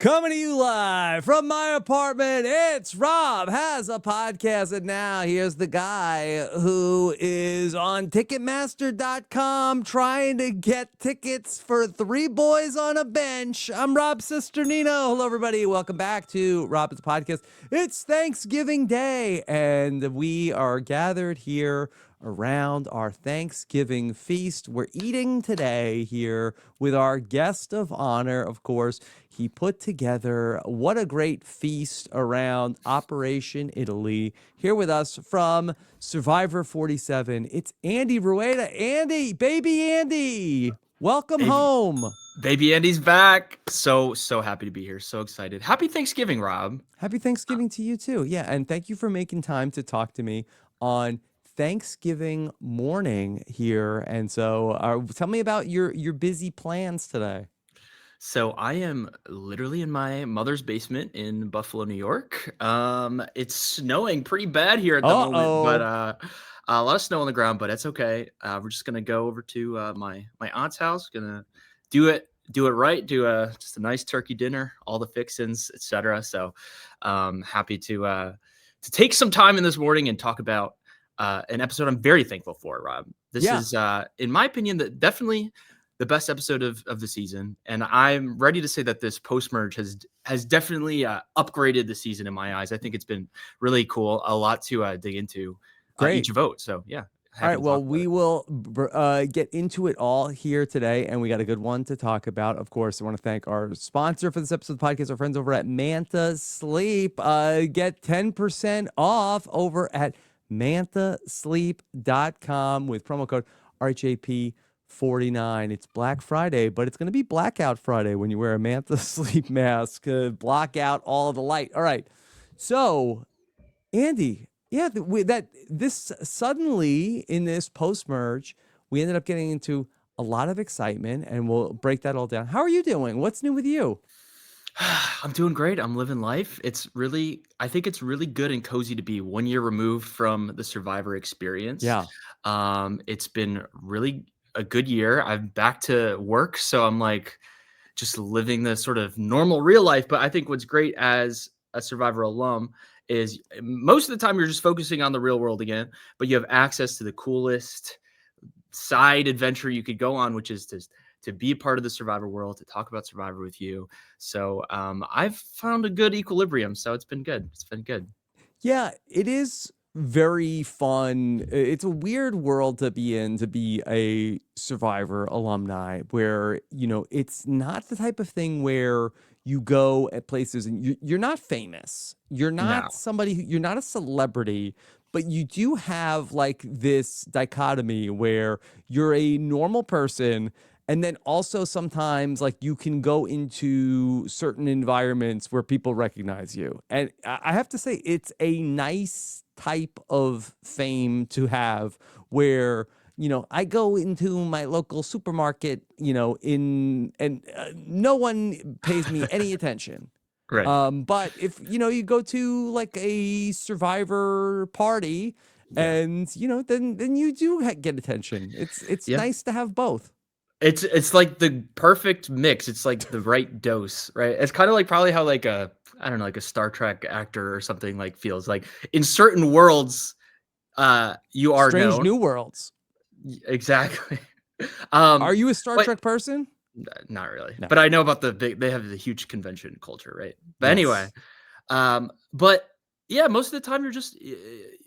Coming to you live from my apartment, it's Rob Has a Podcast. And now here's the guy who is on Ticketmaster.com trying to get tickets for Three Boys on a Bench. I'm Rob Cesternino. Hello, everybody. Welcome back to Rob Has a Podcast. It's Thanksgiving Day, and we are gathered here around our Thanksgiving feast. We're eating today here with our guest of honor, of course. He put together what a great feast around Operation Italy. Here with us from Survivor 47, it's Andy Rueda. Andy, baby Andy, welcome home. Baby Andy's back. So happy to be here. So excited. Happy Thanksgiving, Rob. Happy Thanksgiving to you too. Yeah, and thank you for making time to talk to me on Thanksgiving morning here. And so tell me about your busy plans today. So I am literally in my mother's basement in Buffalo, New York. It's snowing pretty bad here at the moment, but a lot of snow on the ground, but it's okay. We're just gonna go over to my aunt's house. Gonna do it right. Do just a nice turkey dinner, all the fixins, etc. So happy to take some time in this morning and talk about an episode I'm very thankful for, Rob. This is, in my opinion, definitely the best episode of the season, and I'm ready to say that this post-merge has definitely upgraded the season in my eyes. I think it's been really cool, a lot to dig into each vote. So yeah. All right, well, we will get into it all here today, and we got a good one to talk about. Of course, I want to thank our sponsor for this episode of the podcast, our friends over at Manta Sleep. Get 10% off over at mantasleep.com with promo code RHAP 49. It's Black Friday, but it's going to be Blackout Friday when you wear a Manta Sleep mask to block out all the light. All right. So, Andy, this suddenly in this post-merge, we ended up getting into a lot of excitement, and we'll break that all down. How are you doing? What's new with you? I'm doing great. I'm living life. I think it's really good and cozy to be 1 year removed from the Survivor experience. Yeah. It's been really a good year. I'm back to work, so I'm like just living the sort of normal real life. But I think what's great as a Survivor alum is most of the time you're just focusing on the real world again, but you have access to the coolest side adventure you could go on, which is to be a part of the Survivor world, to talk about Survivor with you. So I've found a good equilibrium. So it's been good. It's been good. Yeah, it is very fun. It's a weird world to be in, to be a Survivor alumni, where, it's not the type of thing where you go at places and you're not famous. You're not you're not a celebrity, but you do have like this dichotomy where you're a normal person. And then also sometimes like you can go into certain environments where people recognize you. And I have to say, it's a nice type of fame to have where, I go into my local supermarket, and no one pays me any attention. Right. But if, you go to like a Survivor party and, then you do get attention. It's nice to have both. It's like the perfect mix. It's like the right dose, right? It's kind of like probably how like a Star Trek actor or something like feels like in certain world you are Strange known. New Worlds. Exactly. Are you a Star Trek person? Not really. No. But I know about they have the huge convention culture, right? But anyway, but yeah, most of the time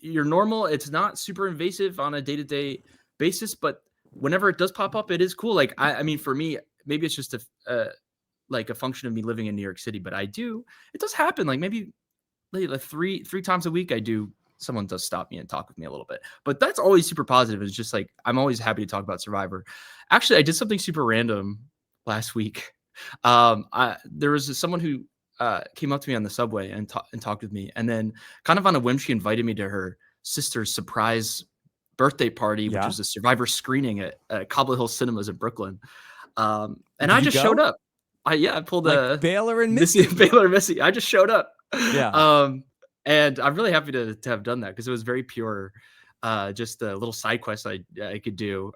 you're normal. It's not super invasive on a day-to-day basis, but whenever it does pop up, it is cool. Like, I mean, for me, maybe it's just like a function of me living in New York City, but it does happen. Like maybe like three times a week, someone does stop me and talk with me a little bit, but that's always super positive. It's just like, I'm always happy to talk about Survivor. Actually, I did something super random last week. There was someone who came up to me on the subway and talked with me. And then kind of on a whim, she invited me to her sister's surprise birthday party, which was a Survivor screening at Cobble Hill Cinemas in Brooklyn. And I just showed up. I pulled like Baylor and Missy. Baylor and Missy. I just showed up. Yeah. And I'm really happy to have done that because it was very pure, just a little side quest I could do.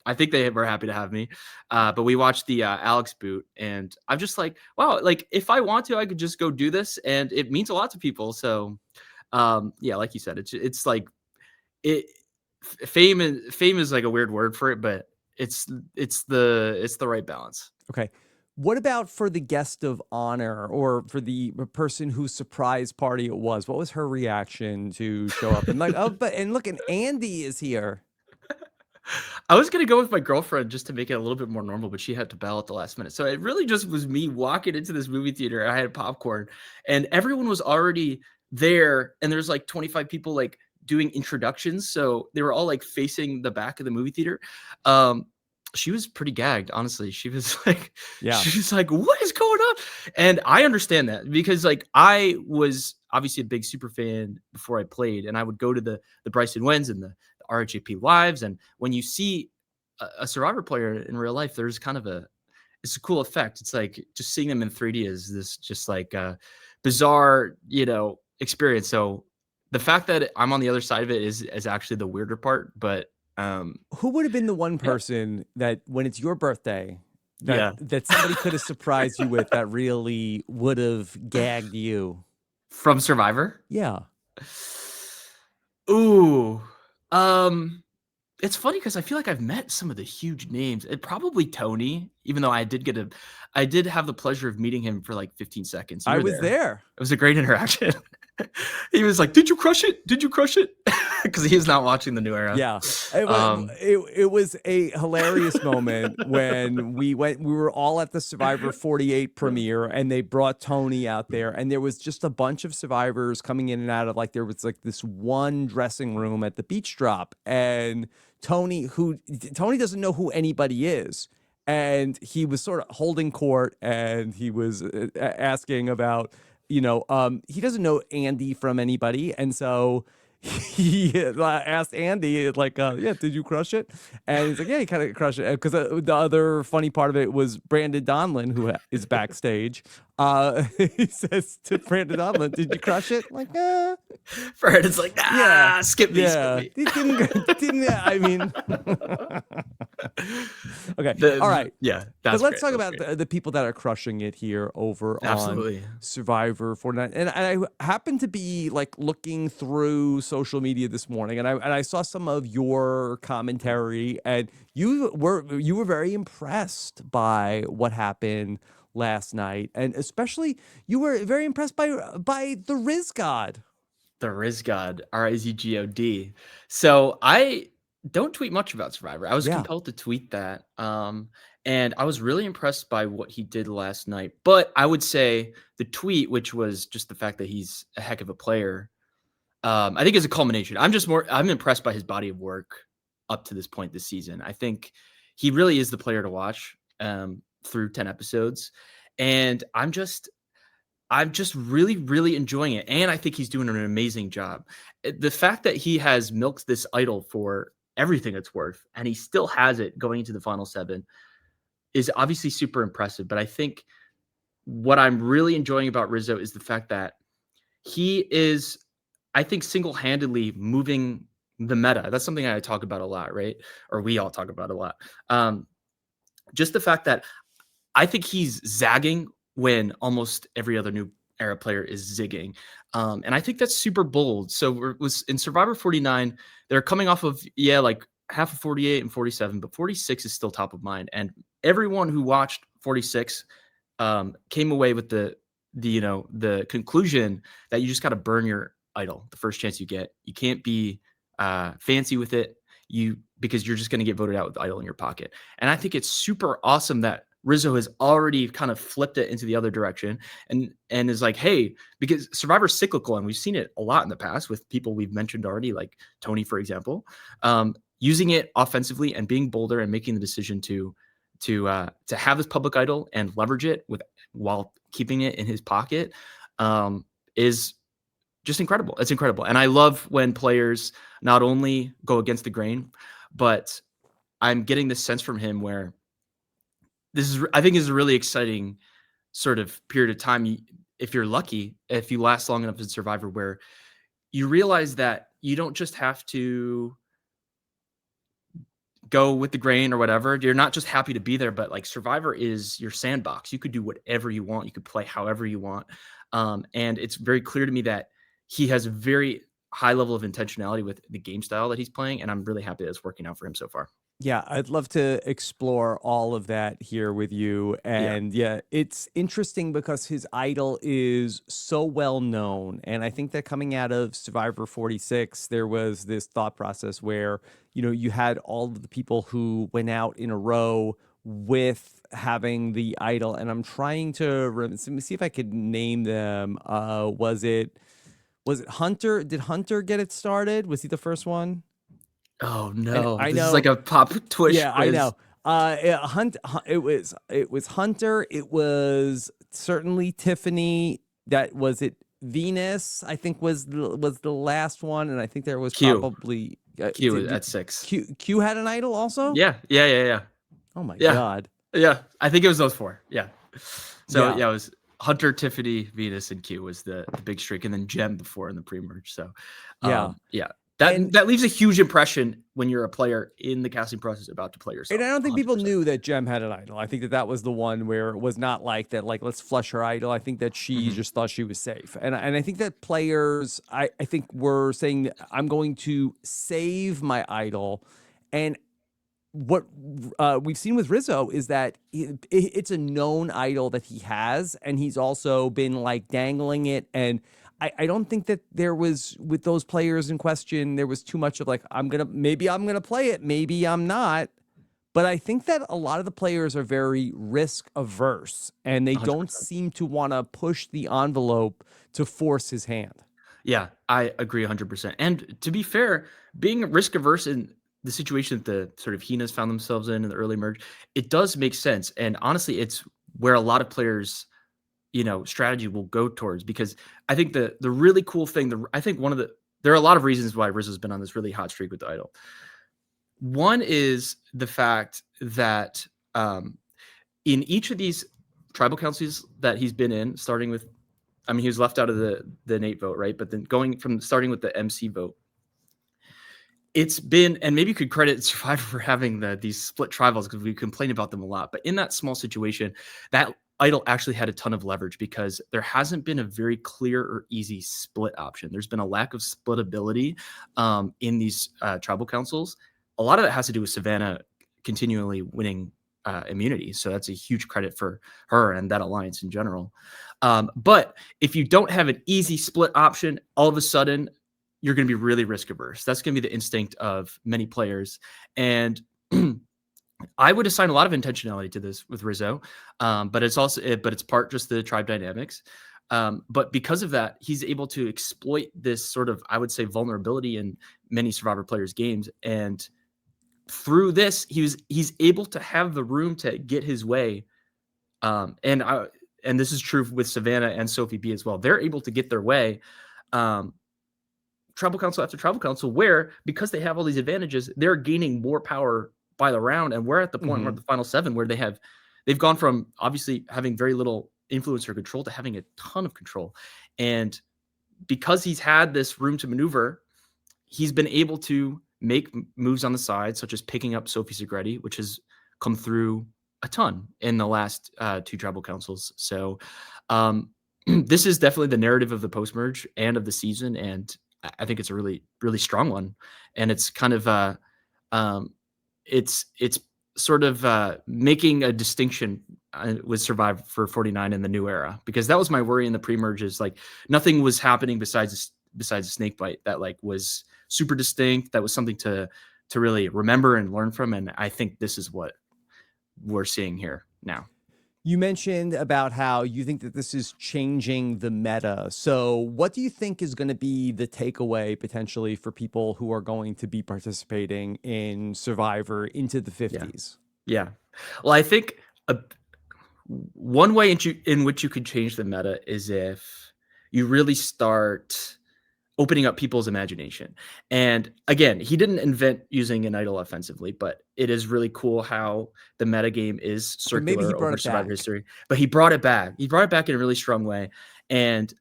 I think they were happy to have me. But we watched the Alex boot, and I'm just like, wow, like if I want to, I could just go do this, and it means a lot to people. So, yeah, like you said, it's like it. Fame is like a weird word for it, but it's the right balance. Okay. What about for the guest of honor or for the person whose surprise party it was? What was her reaction to show up? And like, oh, and look, and Andy is here. I was gonna go with my girlfriend just to make it a little bit more normal, but she had to bail at the last minute. So it really just was me walking into this movie theater. I had popcorn, and everyone was already there, and there's like 25 people like doing introductions. So they were all like facing the back of the movie theater. She was pretty gagged, honestly. She was like, what is going on? And I understand that because like I was obviously a big super fan before I played, and I would go to the Bryson Wens and the RHAP lives. And when you see a Survivor player in real life, there's kind of it's a cool effect. It's like just seeing them in 3D is this just like bizarre, experience. So the fact that I'm on the other side of it is actually the weirder part. But who would have been the one person that when it's your birthday yeah, that somebody could have surprised you with that really would have gagged you from Survivor? Yeah. Ooh. It's funny because I feel like I've met some of the huge names. It probably Tony, even though I did have the pleasure of meeting him for like 15 seconds. I was there. It was a great interaction. He was like, "Did you crush it? Did you crush it?" Because he was not watching the new era. Yeah, it was a hilarious moment when we were all at the Survivor 48 premiere, and they brought Tony out there, and there was just a bunch of survivors coming in and out of there was like this one dressing room at the beach drop, and Tony doesn't know who anybody is. And he was sort of holding court, and he was asking about, he doesn't know Andy from anybody. And so he asked Andy, like, did you crush it? And he's like, yeah, he kind of crushed it. Because the other funny part of it was Brandon Donlin, who is backstage. He says to Brandon Donlin, did you crush it? Like, Brandon's like, skip me, skip me. Didn't I mean... Okay, all right. Yeah, but let's talk about the people that are crushing it here over on Survivor 49. And I happened to be like looking through social media this morning, and I saw some of your commentary, and you were very impressed by what happened last night, and especially you were very impressed by the Riz God. The Riz God, Rizgod. So I don't tweet much about Survivor. I was compelled to tweet that. And I was really impressed by what he did last night. But I would say the tweet, which was just the fact that he's a heck of a player, I think is a culmination. I'm impressed by his body of work up to this point this season. I think he really is the player to watch through 10 episodes. And I'm just really, really enjoying it. And I think he's doing an amazing job. The fact that he has milked this idol for everything it's worth, and he still has it going into the final 7 is obviously super impressive. But I think what I'm really enjoying about Rizzo is the fact that he is, I think, single-handedly moving the meta. That's something I talk about a lot, right? Or we all talk about a lot. Just the fact that I think he's zagging when almost every other new era player is zigging. And I think that's super bold. So in Survivor 49, they're coming off of, like half of 48 and 47, but 46 is still top of mind. And everyone who watched 46 came away with the conclusion that you just got to burn your idol the first chance you get. You can't be fancy with it because you're just going to get voted out with the idol in your pocket. And I think it's super awesome that Rizzo has already kind of flipped it into the other direction and is like, hey, because Survivor's cyclical, and we've seen it a lot in the past with people we've mentioned already, like Tony, for example, using it offensively and being bolder and making the decision to have this public idol and leverage it while keeping it in his pocket is just incredible. It's incredible. And I love when players not only go against the grain, but I'm getting this sense from him where I think is a really exciting sort of period of time. If you're lucky, if you last long enough in Survivor, where you realize that you don't just have to go with the grain or whatever. You're not just happy to be there, but like Survivor is your sandbox. You could do whatever you want. You could play however you want. And it's very clear to me that he has a very high level of intentionality with the game style that he's playing. And I'm really happy that it's working out for him so far. Yeah, I'd love to explore all of that here with you. And yeah, it's interesting because his idol is so well known. And I think that coming out of Survivor 46, there was this thought process where, you know, you had all of the people who went out in a row with having the idol. And I'm trying to let me see if I could name them. Was it Hunter? Did Hunter get it started? Was he the first one? Oh And no, I this is know, like a pop Twitch yeah, I quiz. know. It was Hunter. It was certainly Tiffany. That was it. Venus, I think, was the last one, and I think there was Q. probably Q at 6. Q had an idol also. Yeah. Oh my Yeah. God. Yeah. I think it was those 4. Yeah. So Yeah. it was Hunter, Tiffany, Venus, and Q was the big streak, and then Gem before in the pre-merge. So Yeah. That that leaves a huge impression when you're a player in the casting process about to play yourself. And I don't think people 100%. knew that Jem had an idol. I think that was the one where it was not like that, like, let's flush her idol. I think that she just thought she was safe. And I think that players, I think were saying, I'm going to save my idol. And what we've seen with Rizzo is that it's a known idol that he has. And he's also been like dangling it. And I don't think that there was, with those players in question, there was too much of like, maybe I'm going to play it. Maybe I'm not. But I think that a lot of the players are very risk averse and they 100%. don't seem to want to push the envelope to force his hand. Yeah, I agree 100%. And to be fair, being risk averse in the situation that the sort of Hina's found themselves in the early merge, it does make sense. And honestly, it's where a lot of players, you know, strategy will go towards, because I think the really cool thing, I think there are a lot of reasons why Rizzo's been on this really hot streak with the idol. One is the fact that in each of these tribal councils that he's been in, starting with, I mean, he was left out of the Nate vote, right? But then starting with the MC vote, it's been, and maybe you could credit Survivor for having these split tribals because we complain about them a lot. But in that small situation, that idol actually had a ton of leverage because there hasn't been a very clear or easy split option. There's been a lack of splitability in these tribal councils. A lot of it has to do with Savannah continually winning immunity. So that's a huge credit for her and that alliance in general. But if you don't have an easy split option, all of a sudden you're going to be really risk averse. That's going to be the instinct of many players. And I would assign a lot of intentionality to this with Rizzo, but it's part just the tribe dynamics. But because of that, he's able to exploit this sort of, I would say, vulnerability in many Survivor players' games. And through this, he's able to have the room to get his way. And this is true with Savannah and Sophie B as well. They're able to get their way. Tribal council after tribal council, where because they have all these advantages, they're gaining more power by the round. And we're at the point where the final 7, where they've gone from obviously having very little influence or control to having a ton of control. And because he's had this room to maneuver, he's been able to make moves on the side, such as picking up Sophie Segretti, which has come through a ton in the last 2 tribal councils. So this is definitely the narrative of the post-merge and of the season. And I think it's a really, really strong one. And it's kind of it's sort of making a distinction with Survivor 49 in the new era, because that was my worry in the pre-merge, is like nothing was happening besides a snake bite that like was super distinct. That was something to really remember and learn from. And I think this is what we're seeing here now. You mentioned about how you think that this is changing the meta. So what do you think is going to be the takeaway potentially for people who are going to be participating in Survivor into the 50s? Yeah. Well, I think one way in which you could change the meta is if you really start opening up people's imagination. And again, he didn't invent using an idol offensively, but it is really cool how the metagame is circular over Survivor history. But he brought it back. He brought it back in a really strong way. And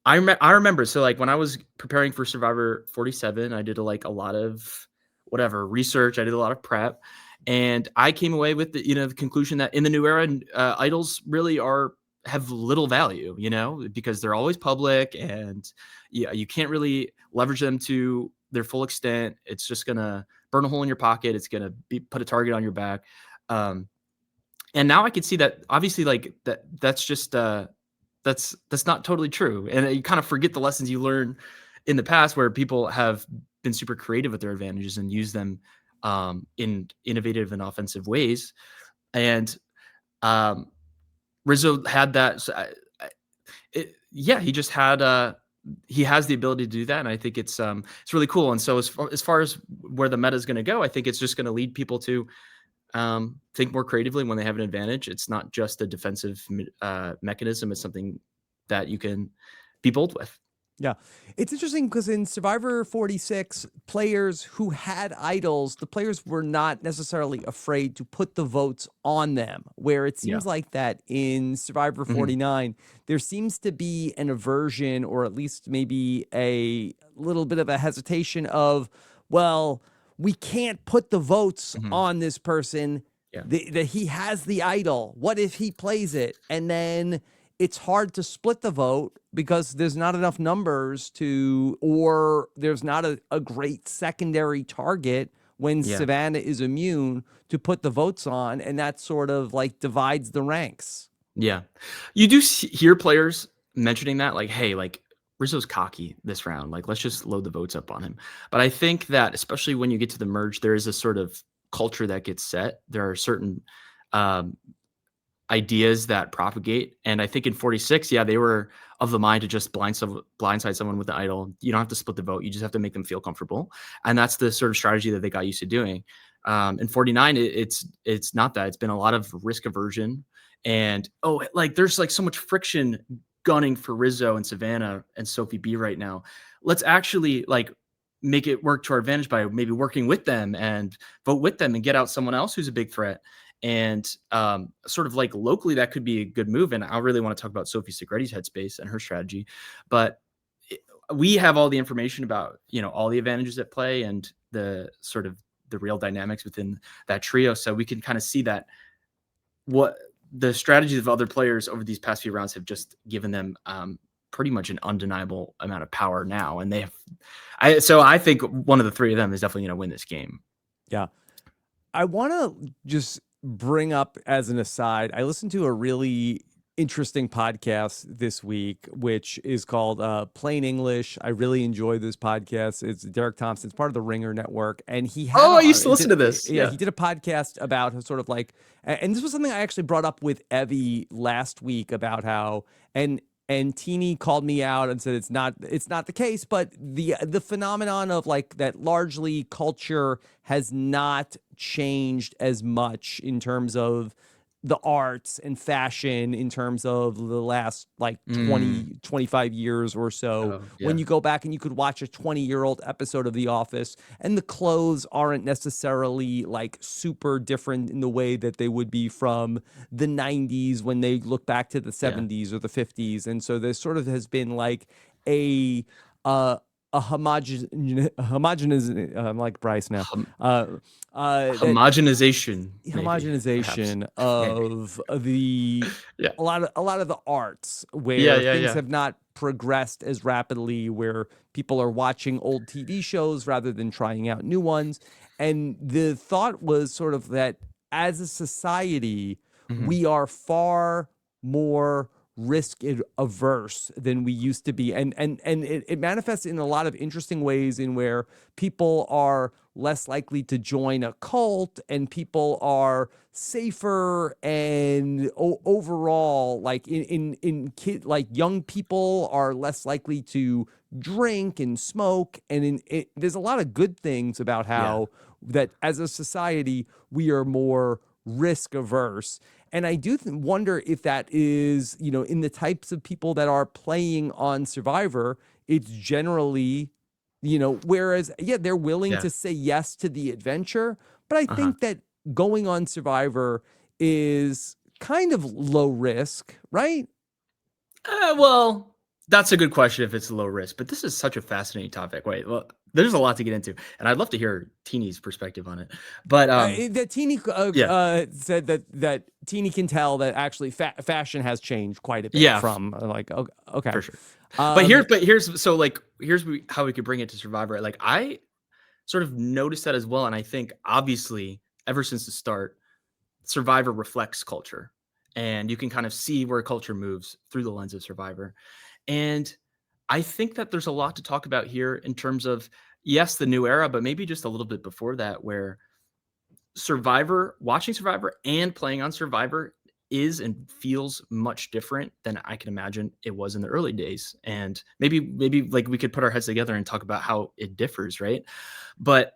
I remember, so like when I was preparing for Survivor 47, I did a lot of whatever research. I did a lot of prep, and I came away with the conclusion that in the new era, idols really have little value, because they're always public, and you can't really leverage them to their full extent. It's just gonna burn a hole in your pocket. It's gonna put a target on your back. And now I can see that obviously like that's just that's not totally true. And you kind of forget the lessons you learn in the past where people have been super creative with their advantages and use them in innovative and offensive ways. And Rizzo had that. So he just had he has the ability to do that, and I think it's really cool. And so as far as where the meta is going to go, I think it's just going to lead people to think more creatively when they have an advantage. It's not just a defensive mechanism. It's something that you can be bold with. Yeah. It's interesting because in Survivor 46, players who had idols, the players were not necessarily afraid to put the votes on them, where it seems like that in Survivor 49, there seems to be an aversion, or at least maybe a little bit of a hesitation of, well, we can't put the votes on this person, that he has the idol. What if he plays it? And then it's hard to split the vote because there's not enough numbers or there's not a great secondary target when Savannah is immune to put the votes on. And that sort of like divides the ranks. Yeah. You do hear players mentioning that, like, hey, like Rizzo's cocky this round. Like, let's just load the votes up on him. But I think that especially when you get to the merge, there is a sort of culture that gets set. There are certain ideas that propagate. And I think in 46, they were of the mind to just blindside someone with the idol. You don't have to split the vote. You just have to make them feel comfortable. And that's the sort of strategy that they got used to doing. In 49, it's not that. It's been a lot of risk aversion. And, there's like so much friction gunning for Rizzo and Savannah and Sophie B right now. Let's actually like make it work to our advantage by maybe working with them and vote with them and get out someone else who's a big threat. And sort of like locally, that could be a good move. And I really want to talk about Sophie Segretti's headspace and her strategy. But we have all the information about, all the advantages at play and the sort of the real dynamics within that trio. So we can kind of see that what the strategies of other players over these past few rounds have just given them pretty much an undeniable amount of power now. And so I think one of the three of them is definitely going to win this game. Yeah. I want to just bring up as an aside, I listened to a really interesting podcast this week, which is called Plain English. I really enjoy this podcast. It's Derek Thompson. It's part of the Ringer Network. And he had I used to listen to this. Yeah, he did a podcast about sort of like, and this was something I actually brought up with Evie last week about how, and Teeny called me out and said it's not the case, but the phenomenon of like that largely culture has not changed as much in terms of the arts and fashion in terms of the last like 25 years or so. When you go back and you could watch a 20-year-old episode of The Office and the clothes aren't necessarily like super different in the way that they would be from the 90s when they look back to the 70s or the 50s. And so there sort of has been like a homogenous, I'm like Bryce now. Homogenization of the a lot of the arts where things have not progressed as rapidly, where people are watching old TV shows rather than trying out new ones. And the thought was sort of that as a society, we are far more risk averse than we used to be, and it manifests in a lot of interesting ways in where people are less likely to join a cult and people are safer, and overall like in kid, like young people are less likely to drink and smoke, and there's a lot of good things about how that as a society we are more risk averse. And I do wonder if that is, in the types of people that are playing on Survivor, it's generally, whereas, they're willing to say yes to the adventure. But I think that going on Survivor is kind of low risk, right? Well, that's a good question if it's low risk, but this is such a fascinating topic. Wait, well, there's a lot to get into, and I'd love to hear Teeny's perspective on it. But That Teeny yeah, said that Teeny can tell that actually fashion has changed quite a bit yeah, from like okay. for sure. Um, Here's so like here's how we could bring it to Survivor. Like I sort of noticed that as well, and I think obviously ever since the start, Survivor reflects culture, and you can kind of see where culture moves through the lens of Survivor. And I think that there's a lot to talk about here in terms of, yes, the new era, but maybe just a little bit before that, where watching Survivor and playing on Survivor is and feels much different than I can imagine it was in the early days. And maybe like we could put our heads together and talk about how it differs, right? But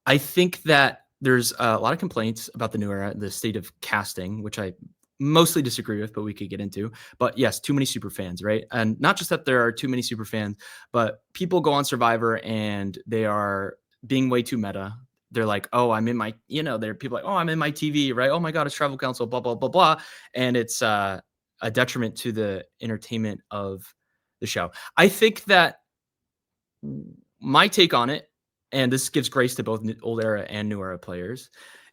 I think that there's a lot of complaints about the new era, the state of casting, which I mostly disagree with, but we could get into. But yes, too many super fans, right? And not just that there are too many super fans, but people go on Survivor and they are being way too meta. They're like, oh, I'm in my, there are people like, oh, I'm in my TV, right? Oh my God, it's Travel Council, blah, blah, blah, blah. And it's a detriment to the entertainment of the show. I think that my take on it, and this gives grace to both old era and new era players,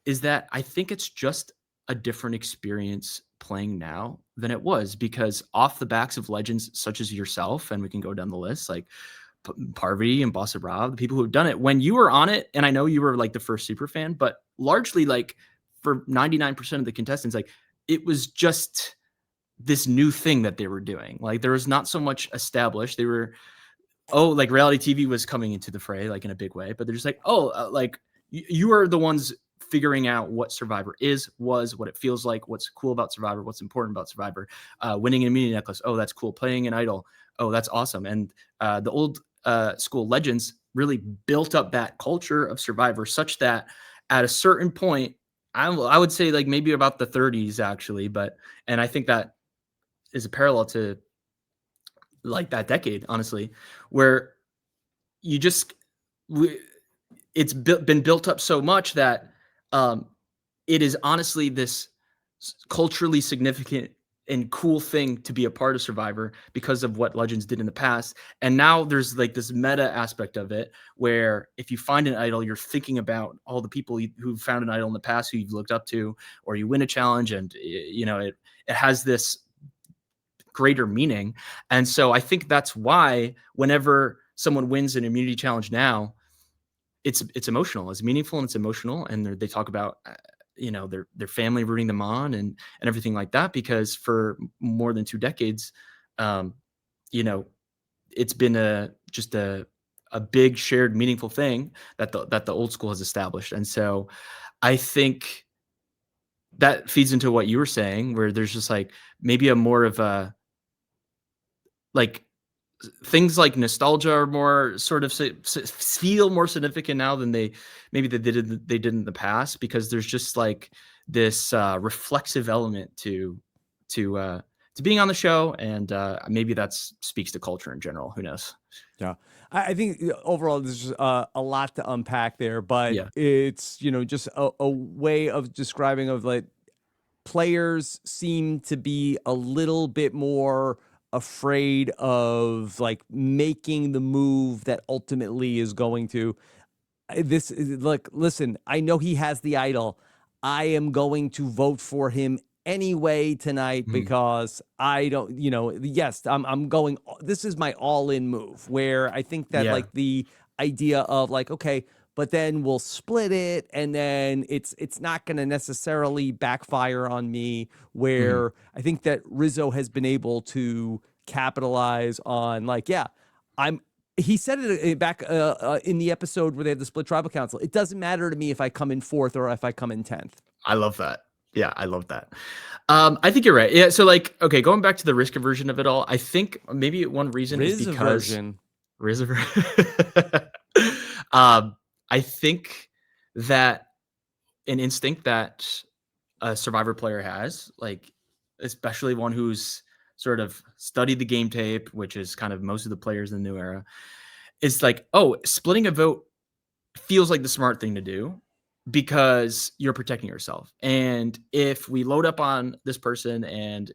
is that I think it's just a different experience playing now than it was, because off the backs of legends such as yourself, and we can go down the list, like Parvati and Boss of Rob, the people who've done it, when you were on it, and I know you were like the first super fan, but largely like for 99% of the contestants, like it was just this new thing that they were doing. Like there was not so much established. They were like reality TV was coming into the fray, like in a big way, but they're just like, like you are the ones figuring out what Survivor was, what it feels like, what's cool about Survivor, what's important about Survivor, winning an immunity necklace. Oh, that's cool. Playing an idol. Oh, that's awesome. And the old school legends really built up that culture of Survivor such that at a certain point, I would say like maybe about the 30s actually, and I think that is a parallel to like that decade, honestly, where you just it's been built up so much that it is honestly this culturally significant and cool thing to be a part of Survivor because of what legends did in the past. And now there's like this meta aspect of it where if you find an idol, you're thinking about all the people who found an idol in the past who you've looked up to, or you win a challenge, and it has this greater meaning. And so I think that's why whenever someone wins an immunity challenge now, it's emotional, it's meaningful, and it's emotional. And they talk about, their family rooting them on and everything like that, because for more than 2 decades, it's been just a big shared meaningful thing that the old school has established. And so I think that feeds into what you were saying, where there's just like maybe a more of a like things like nostalgia are more sort of feel more significant now than they did in the past, because there's just like this reflexive element to being on the show, and maybe that speaks to culture in general. Who knows? Yeah, I think overall there's a lot to unpack there, but Yeah. it's just a way of describing of like players seem to be a little bit more afraid of like making the move that ultimately is going to this look, listen, I know he has the idol. I am going to vote for him anyway tonight Mhm. because I don't, yes, I'm going, this is my all-in move, where I think that Yeah. like the idea of like, okay, but then we'll split it and then it's not going to necessarily backfire on me, Mhm. where I think that Rizzo has been able to capitalize on like, yeah, I'm he said it back in the episode where they had the split tribal council. It doesn't matter to me if I come in 4th or if I come in 10th. I love that. Yeah, I love that. I think you're right. Yeah, so like, okay, going back to the risk aversion of it all, I think maybe one reason is Riz because version. risk I think that an instinct that a Survivor player has, like especially one who's sort of studied the game tape, which is kind of most of the players in the new era, is like, oh, splitting a vote feels like the smart thing to do because you're protecting yourself. And if we load up on this person and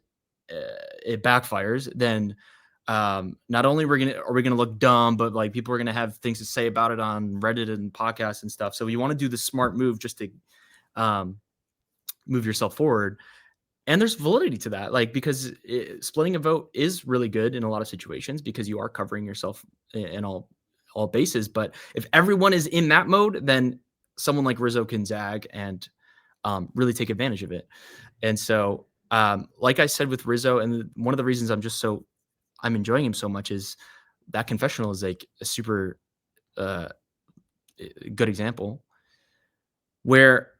it backfires, then not only are we gonna look dumb, but like people are gonna have things to say about it on Reddit and podcasts and stuff. So you want to do the smart move just to move yourself forward. And there's validity to that, like, because splitting a vote is really good in a lot of situations because you are covering yourself in all bases. But if everyone is in that mode, then someone like Rizzo can zag and really take advantage of it. And so, like I said with Rizzo, and one of the reasons I'm enjoying him so much is that confessional is like a super uh, good example where,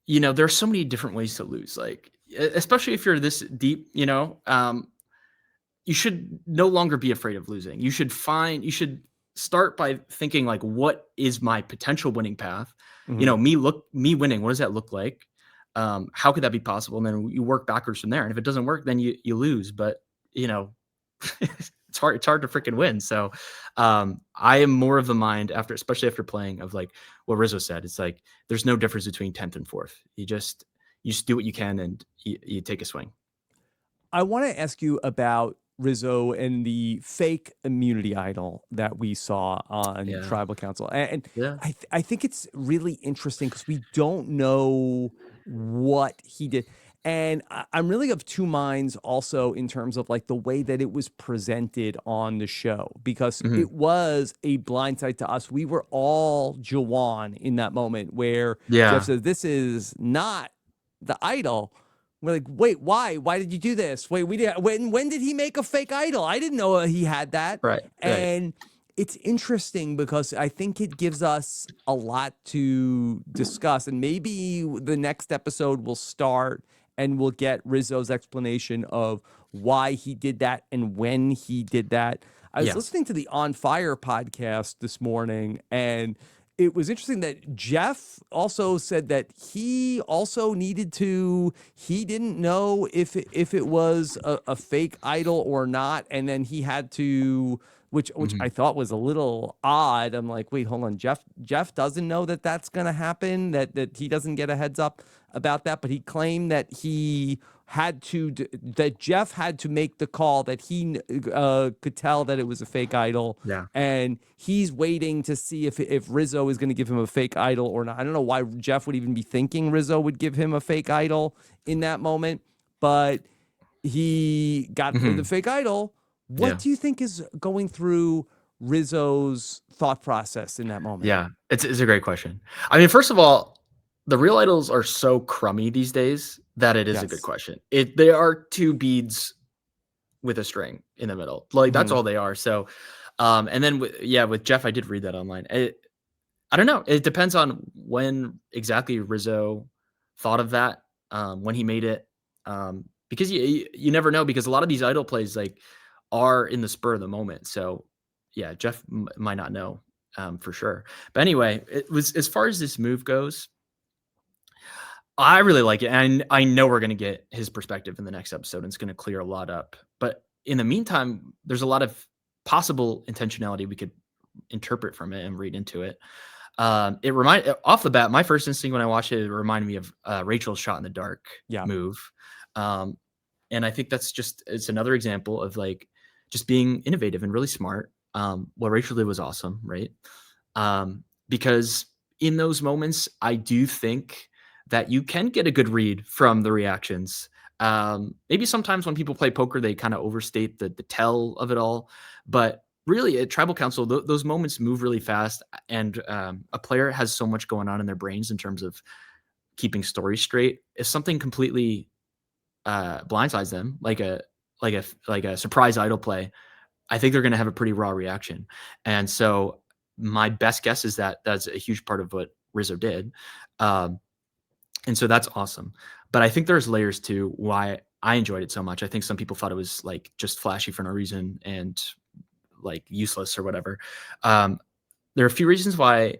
there are so many different ways to lose, like, especially if you're this deep, you should no longer be afraid of losing. You should start by thinking like, what is my potential winning path? Me winning, what does that look like? How could that be possible? And then you work backwards from there. And if it doesn't work, then you lose. But it's hard to freaking win. So I am more of the mind especially after playing, of like what Rizzo said. It's like there's no difference between 10th and 4th. You just do what you can and you take a swing. I want to ask you about Rizzo and the fake immunity idol that we saw on Yeah. Tribal Council. And Yeah. I think it's really interesting because we don't know what he did. And I'm really of two minds also in terms of like the way that it was presented on the show, because Mhm. it was a blindside to us. We were all Jawan in that moment where Jeff Yeah. says, "This is not the idol." We're like, wait, why? Why did you do this? Wait, when did he make a fake idol? I didn't know he had that. Right. And it's interesting because I think it gives us a lot to discuss. And maybe the next episode will start and we'll get Rizzo's explanation of why he did that and when he did that. I was listening to the On Fire podcast this morning, and it was interesting that Jeff also said that he also he didn't know if it was a fake idol or not. And then he had to, which I thought was a little odd. I'm like, wait, hold on. Jeff doesn't know that that's going to happen, that he doesn't get a heads up about that. But he claimed that that Jeff had to make the call, that he could tell that it was a fake idol. Yeah. And he's waiting to see if Rizzo is going to give him a fake idol or not. I don't know why Jeff would even be thinking Rizzo would give him a fake idol in that moment, but he got the fake idol. What do you think is going through Rizzo's thought process in that moment? Yeah, it's a great question. I mean, first of all, the real idols are so crummy these days that it is a good question. They are two beads with a string in the middle. Like that's all they are. So, and then with Jeff, I did read that online. I don't know. It depends on when exactly Rizzo thought of that, when he made it, because you never know, because a lot of these idol plays like are in the spur of the moment. So yeah, Jeff might not know for sure. But anyway, it was, as far as this move goes, I really like it. And I know we're going to get his perspective in the next episode, and it's going to clear a lot up. But in the meantime, there's a lot of possible intentionality we could interpret from it and read into it. Off the bat, my first instinct when I watched it reminded me of Rachel's shot in the dark move. And I think it's another example of like just being innovative and really smart. What Rachel did was awesome, right? Because in those moments, I do think that you can get a good read from the reactions. Maybe sometimes when people play poker, they kind of overstate the tell of it all. But really, at Tribal Council, those moments move really fast, and a player has so much going on in their brains in terms of keeping stories straight. If something completely blindsides them, like a surprise idol play, I think they're going to have a pretty raw reaction. And so my best guess is that that's a huge part of what Rizzo did. And so that's awesome. But I think there's layers to why I enjoyed it so much. I think some people thought it was like just flashy for no reason and like useless or whatever. There are a few reasons why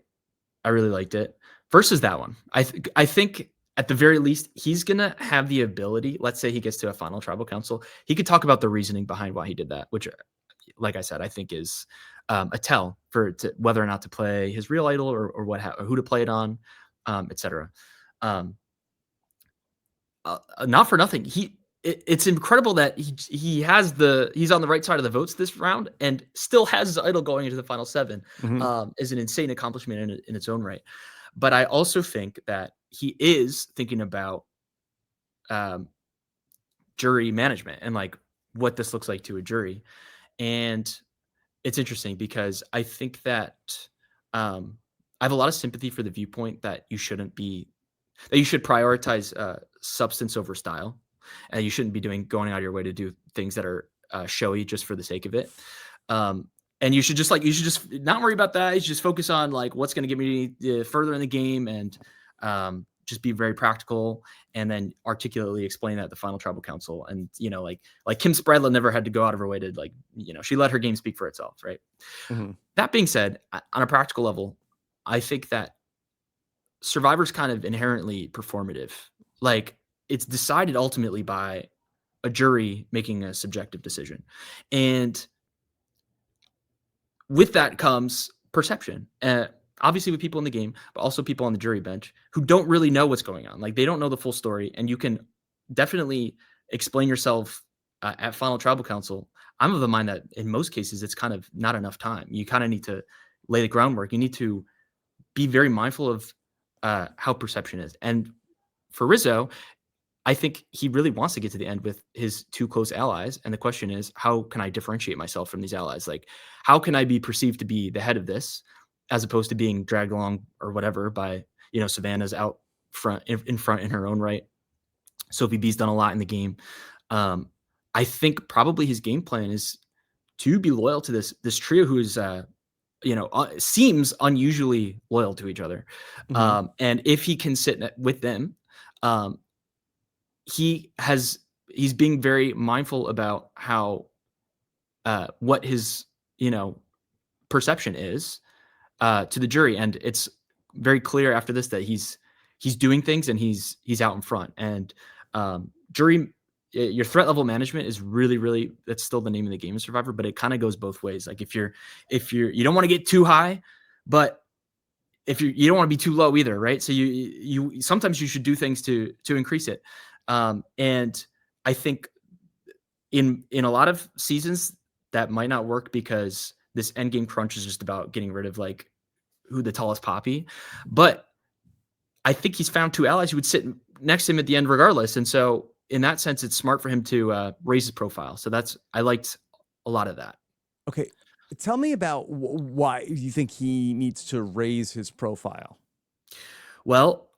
I really liked it. First is that one. I think at the very least, he's going to have the ability, let's say he gets to a final Tribal Council, he could talk about the reasoning behind why he did that, which, like I said, I think is a tell to whether or not to play his real idol or who to play it on, etc. Not for nothing, it's incredible that he's on the right side of the votes this round and still has his idol going into the final 7. Is an insane accomplishment in its own right. But I also think that he is thinking about jury management and like what this looks like to a jury. And it's interesting because I think that I have a lot of sympathy for the viewpoint that you should prioritize substance over style, and you shouldn't be going out of your way to do things that are showy just for the sake of it. And you should just not worry about that. You should just focus on like what's going to get me further in the game, and just be very practical, and then articulately explain that at the final tribal council. And like Kim Spradlin never had to go out of her way to she let her game speak for itself, right? That being said, on a practical level, I think that Survivor's kind of inherently performative. Like, it's decided ultimately by a jury making a subjective decision. And with that comes perception. Obviously with people in the game, but also people on the jury bench who don't really know what's going on. Like, they don't know the full story, and you can definitely explain yourself at final tribal council. I'm of the mind that in most cases, it's kind of not enough time. You kind of need to lay the groundwork. You need to be very mindful of how perception is. And for Rizzo, I think he really wants to get to the end with his 2 close allies. And the question is, how can I differentiate myself from these allies? Like, how can I be perceived to be the head of this, as opposed to being dragged along or whatever by, Savannah's out front in front in her own right. Sophie B's done a lot in the game. I think probably his game plan is to be loyal to this trio who is, seems unusually loyal to each other. And if he can sit with them, he's being very mindful about how, what his, perception is to the jury. And it's very clear after this that he's doing things, and he's out in front. And jury, your threat level management is really, really, that's still the name of the game of Survivor, but it kind of goes both ways. Like, if you don't want to get too high, but if you don't want to be too low either, right? So you sometimes you should do things to increase it. And I think in a lot of seasons that might not work, because this end game crunch is just about getting rid of like who the tallest poppy. But I think he's found 2 allies who would sit next to him at the end regardless. And so in that sense, it's smart for him to raise his profile. So I liked a lot of that. Okay. Tell me about why you think he needs to raise his profile. Well,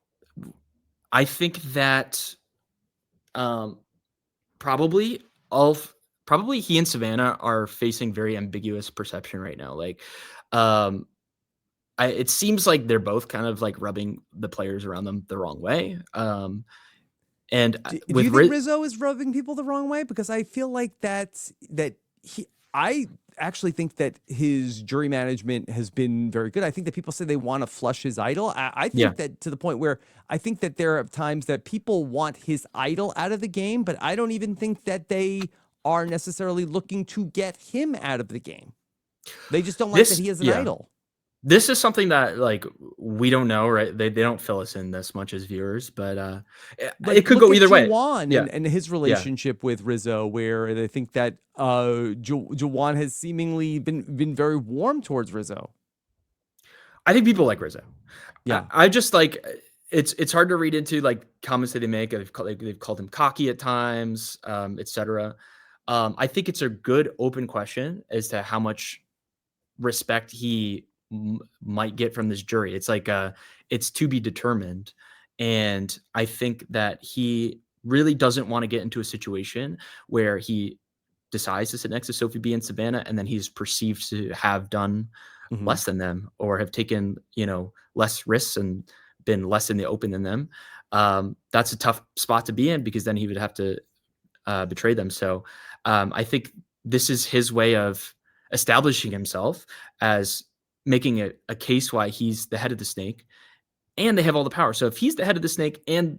I think that probably he and Savannah are facing very ambiguous perception right now. Like, it seems like they're both kind of like rubbing the players around them the wrong way. And do you think Rizzo is rubbing people the wrong way? Because I feel like I actually think that his jury management has been very good. I think that people say they want to flush his idol. I think that to the point where I think that there are times that people want his idol out of the game, but I don't even think that they are necessarily looking to get him out of the game. They just don't like that he is an idol. This is something that like we don't know, right? They don't fill us in this much as viewers, but it could go either way. Juwan and his relationship with Rizzo, where they think that Juwan has seemingly been very warm towards Rizzo. I think people like Rizzo. Yeah, I just like it's hard to read into like comments that they make. They've called him cocky at times, etc. I think it's a good open question as to how much respect he might get from this jury. It's like it's to be determined. And I think that he really doesn't want to get into a situation where he decides to sit next to Sophie B and Savannah, and then he's perceived to have done less than them, or have taken, less risks and been less in the open than them. That's a tough spot to be in, because then he would have to betray them. So I think this is his way of establishing himself as making a case why he's the head of the snake, and they have all the power. So if he's the head of the snake and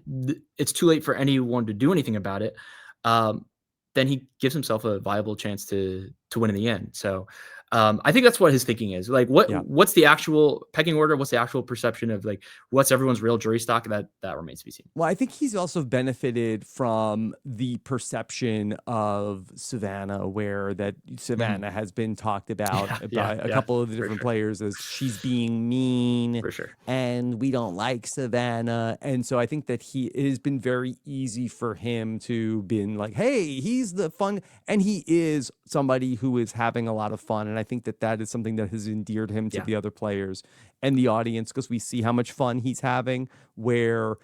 it's too late for anyone to do anything about it, then he gives himself a viable chance to win in the end. So I think that's what his thinking is. Like, Yeah. what's the actual pecking order? What's the actual perception of like what's everyone's real jury stock? That remains to be seen. Well, I think he's also benefited from the perception of Savannah, where that Mhm. Savannah has been talked about Yeah, by a yeah, couple of the for different sure, players as she's being mean for sure. and we don't like Savannah. And so I think that it has been very easy for him to been like, hey, he's the fun. And he is somebody who is having a lot of fun. And I think that that is something that has endeared him to Yeah. the other players and the audience because we see how much fun he's having, where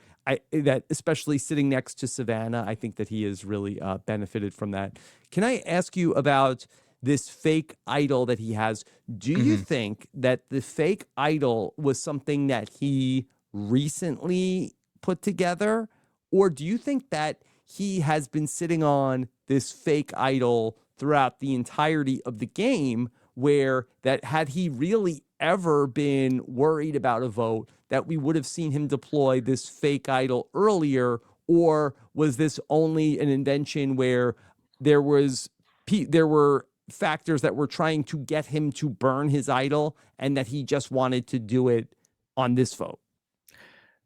that especially sitting next to Savannah, I think that he has really benefited from that. Can I ask you about this fake idol that he has? Do you Mhm. think that the fake idol was something that he recently put together, or do you think that he has been sitting on this fake idol throughout the entirety of the game? Where that had he really ever been worried about a vote, that we would have seen him deploy this fake idol earlier, or was this only an invention where there were factors that were trying to get him to burn his idol and that he just wanted to do it on this vote?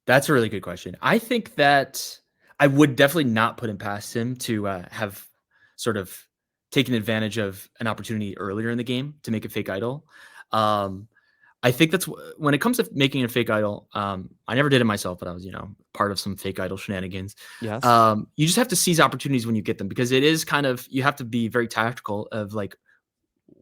That's a really good question. I think that I would definitely not put it past him to have sort of taken advantage of an opportunity earlier in the game to make a fake idol. Um, I think that's when it comes to making a fake idol. I never did it myself, but I was, part of some fake idol shenanigans. Yes. You just have to seize opportunities when you get them because it is kind of you have to be very tactical of like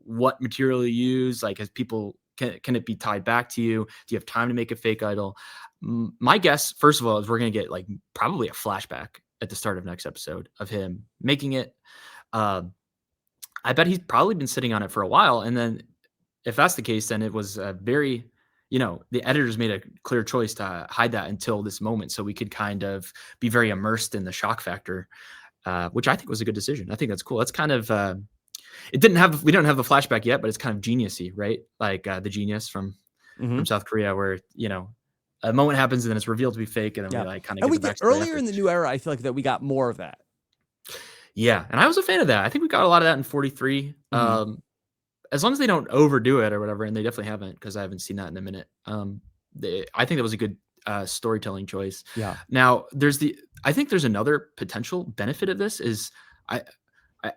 what material you use. Like, as people can it be tied back to you? Do you have time to make a fake idol? My guess, first of all, is we're gonna get like probably a flashback at the start of next episode of him making it. Um, I bet he's probably been sitting on it for a while, and then if that's the case, then it was a very, the editors made a clear choice to hide that until this moment, so we could kind of be very immersed in the shock factor, which I think was a good decision. I think that's cool. That's kind of we don't have the flashback yet, but it's kind of geniusy, right? Like the genius from Hmm. South Korea, where a moment happens and then it's revealed to be fake, and then we Yeah. like kind of And get we the did backstory earlier after. in the new era. I feel like that we got more of that. Yeah, and I was a fan of that. I think we got a lot of that in 43. Hmm. As long as they don't overdo it or whatever, and they definitely haven't because I haven't seen that in a minute. I think that was a good storytelling choice. Yeah. Now, I think there's another potential benefit of this is I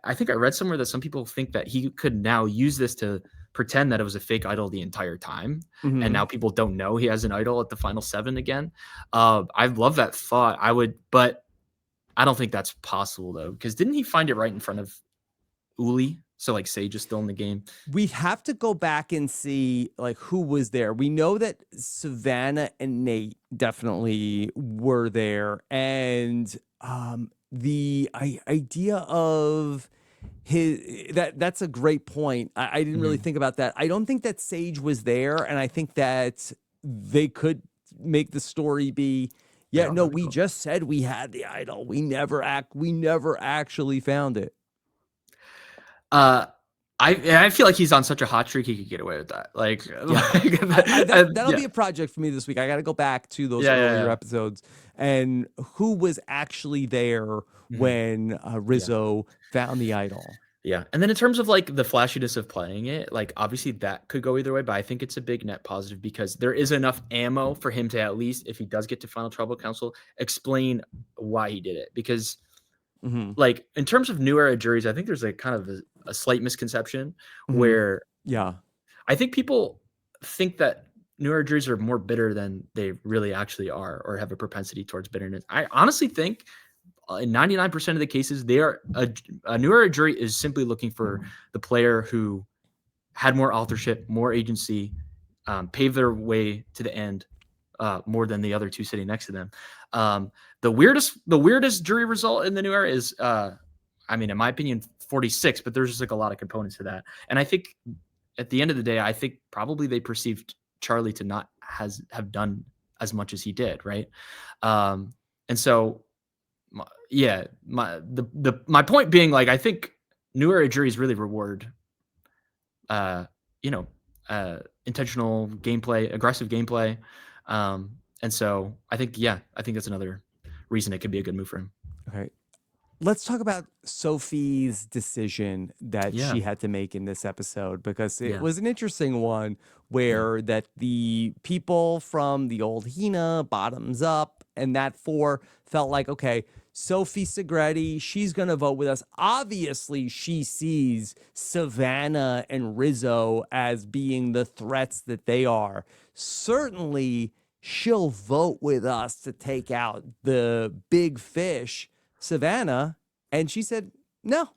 I think I read somewhere that some people think that he could now use this to pretend that it was a fake idol the entire time, and Hmm. now people don't know he has an idol at the final 7 again. I love that thought. But I don't think that's possible though, because didn't he find it right in front of Uli? So like Sage is still in the game. We have to go back and see like who was there. We know that Savannah and Nate definitely were there, and the idea of that's a great point. I didn't really Mhm. think about that. I don't think that Sage was there, and I think that they could make the story be, yeah, Yeah, no, that'd be we cool. just said we had the idol. We never actually found it. Uh, I feel like he's on such a hot streak he could get away with that. Like, Yeah. That'll yeah, be a project for me this week. I got to go back to those yeah, yeah, earlier yeah. episodes and who was actually there Mhm. when Yeah. Rizzo found the idol. Yeah, and then in terms of, like, the flashiness of playing it, like, obviously, that could go either way, but I think it's a big net positive because there is enough ammo for him to at least, if he does get to Final Tribal Council, explain why he did it. Because, Hmm. like, in terms of new era juries, I think there's, like, kind of a slight misconception Hmm. where Yeah. I think people think that new era juries are more bitter than they really actually are or have a propensity towards bitterness. I honestly think in 99% of the cases, they are a new era jury is simply looking for the player who had more authorship, more agency, paved their way to the end more than the other two sitting next to them. Um, the weirdest jury result in the new era is, I mean, in my opinion, 46, but there's just like a lot of components to that. And I think at the end of the day, I think probably they perceived Charlie to not have done as much as he did, right? And so yeah, my point being, like, I think new era juries really reward, uh, you know, intentional gameplay, aggressive gameplay, and so I think, yeah, I think that's another reason it could be a good move for him. Okay. let's talk about Sophie's decision that Yeah. she had to make in this episode, because it Yeah. was an interesting one Yeah. where that the people from the old Hina, bottoms up, and that four felt like, okay, Sophie Segretti, she's going to vote with us. Obviously, she sees Savannah and Rizzo as being the threats that they are. Certainly, she'll vote with us to take out the big fish, Savannah. And she said, no,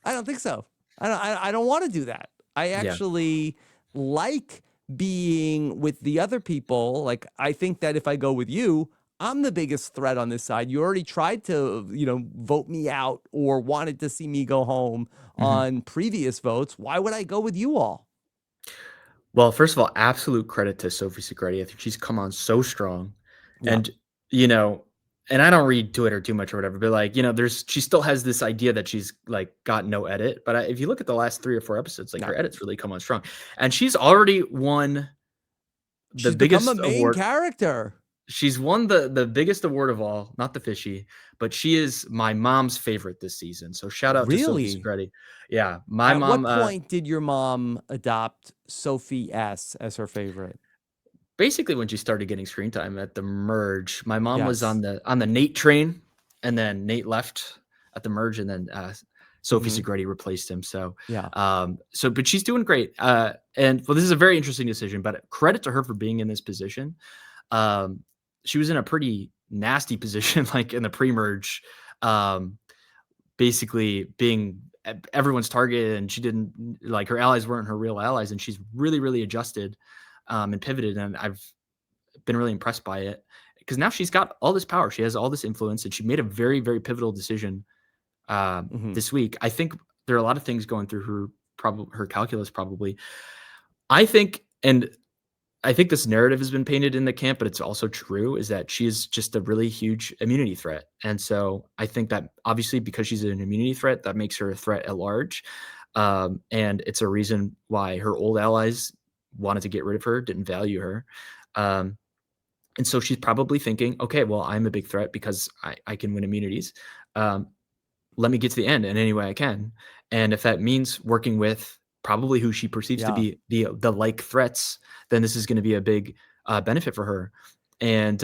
I don't think so. I don't want to do that. I Yeah. actually like being with the other people. Like, I think that if I go with you, I'm the biggest threat on this side. You already tried to, vote me out or wanted to see me go home Mhm. on previous votes. Why would I go with you all? Well, first of all, absolute credit to Sophie Segretti. I think she's come on so strong. Yeah. And, you know, and I don't read Twitter too much or whatever, but like, she still has this idea that she's like got no edit. But if you look at the last 3 or 4 episodes, like No. her edits really come on strong. And she's already won the She's become a biggest main award. character. She's won the biggest award of all, not the fishy, but she is my mom's favorite this season. So shout out to Sophie Really? Segretti. Yeah, my At mom what point did your mom adopt Sophie S as her favorite? basically when she started getting screen time at the merge. My mom was Yes. on the Nate train, and then Nate left at the merge, and then Sophie Mhm. Segretti replaced him. So Yeah. but she's doing great. And well, this is a very interesting decision, but credit to her for being in this position. Um, she was in a pretty nasty position, like in the pre-merge, um, basically being everyone's target, and she didn't like her allies weren't her real allies, and she's really, really adjusted and pivoted, and I've been really impressed by it because now she's got all this power, she has all this influence, and she made a very, very pivotal decision Mhm. this week. I think there are a lot of things going through her calculus probably. I think, and I think this narrative has been painted in the camp, but it's also true, is that she is just a really huge immunity threat. And so I think that obviously because she's an immunity threat, that makes her a threat at large. And it's a reason why her old allies wanted to get rid of her, didn't value her. Um, and so she's probably thinking, okay, well, I'm a big threat because I can win immunities. Um, let me get to the end in any way I can. And if that means working with probably who she perceives to Yeah. be the like threats, then this is going to be a big benefit for her. And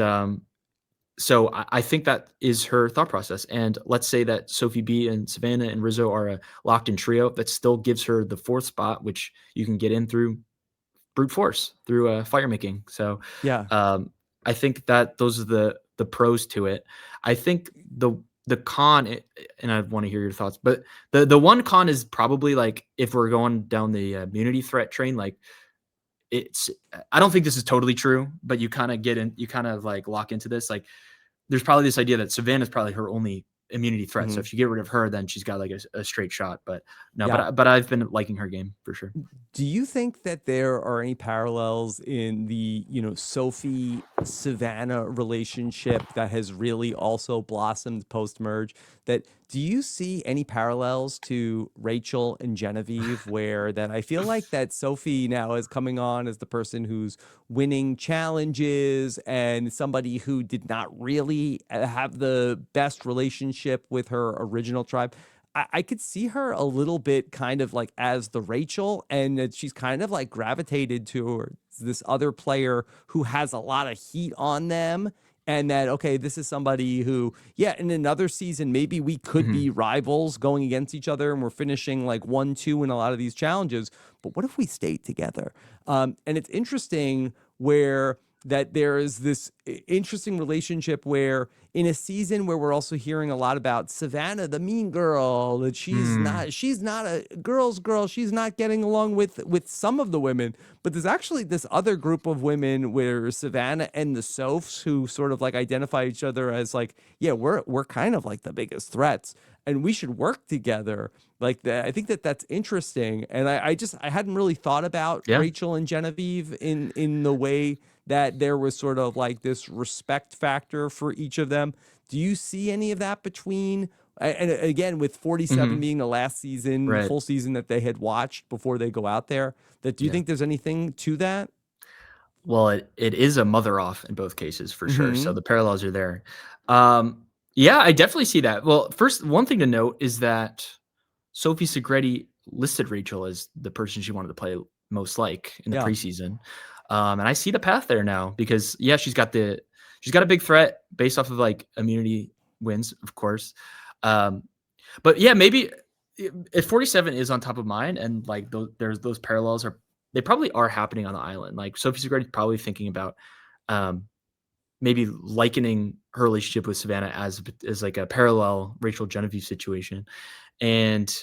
so I think that is her thought process. And let's say that Sophie B and Savannah and Rizzo are a locked in trio. That still gives her the 4th spot, which you can get in through brute force, through fire making. So Yeah. um, I think that those are the pros to it. I think the con, and I want to hear your thoughts, but the one con is probably like if we're going down the immunity threat train, like it's I don't think this is totally true, but you kind of like lock into this. Like there's probably this idea that Savannah's probably her only immunity threat. So Mhm. if you get rid of her, then she's got like a straight shot. But no, Yeah. but I've been liking her game for sure. Do you think that there are any parallels in the, Sophie Savannah relationship that has really also blossomed post merge? That do you see any parallels to Rachel and Genevieve, where that I feel like that Sophie now is coming on as the person who's winning challenges and somebody who did not really have the best relationship with her original tribe? I could see her a little bit kind of like as the Rachel, and that she's kind of like gravitated towards this other player who has a lot of heat on them. And that, okay, this is somebody who, yeah, in another season, maybe we could Mhm. be rivals going against each other and we're finishing like 1-2 in a lot of these challenges. But what if we stayed together? And it's interesting where that there is this interesting relationship where in a season where we're also hearing a lot about Savannah, the mean girl, that Mm. she's not a girl's girl. She's not getting along with some of the women, but there's actually this other group of women where Savannah and the Sophs who sort of like identify each other as like, yeah, we're kind of like the biggest threats and we should work together like that. I think that that's interesting. And I hadn't really thought about Yeah. Rachel and Genevieve in the way that there was sort of like this respect factor for each of them. Do you see any of that between, and again, with 47 Mhm. being the last season, Right. full season that they had watched before they go out there, that do you Yeah. think there's anything to that? Well, it is a mother off in both cases for sure. So Mm-hmm. the parallels are there. Um, Yeah, I definitely see that. Well, first, one thing to note is that Sophie Segretti listed Rachel as the person she wanted to play most like in the Yeah. preseason. And I see the path there now because yeah, she's got a big threat based off of like immunity wins, of course. Um, but yeah, maybe if 47 is on top of mind and like those parallels they probably are happening on the island. Like Sophie Segretti probably thinking about um, maybe likening her relationship with Savannah as like a parallel Rachel Genevieve situation. And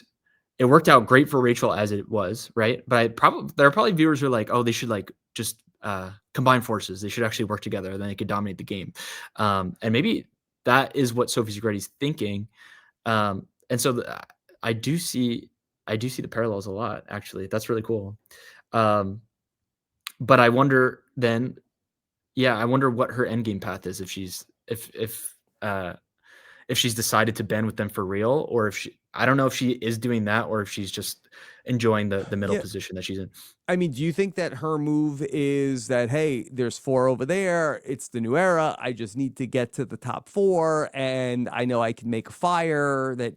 it worked out great for Rachel as it was, right? But there are probably viewers who are like, oh, they should like just combine forces. They should actually work together, then they could dominate the game. And maybe that is what Sophie Segretti's thinking. And so I do see the parallels a lot. Actually, that's really cool. But I wonder then, yeah, I wonder what her end game path is if she's decided to bend with them for real, or if I don't know if she is doing that, or if she's just enjoying the middle Yeah. position that she's in. I mean, do you think that her move is that, hey, there's 4 over there. It's the new era. I just need to get to the top 4. And I know I can make a fire that,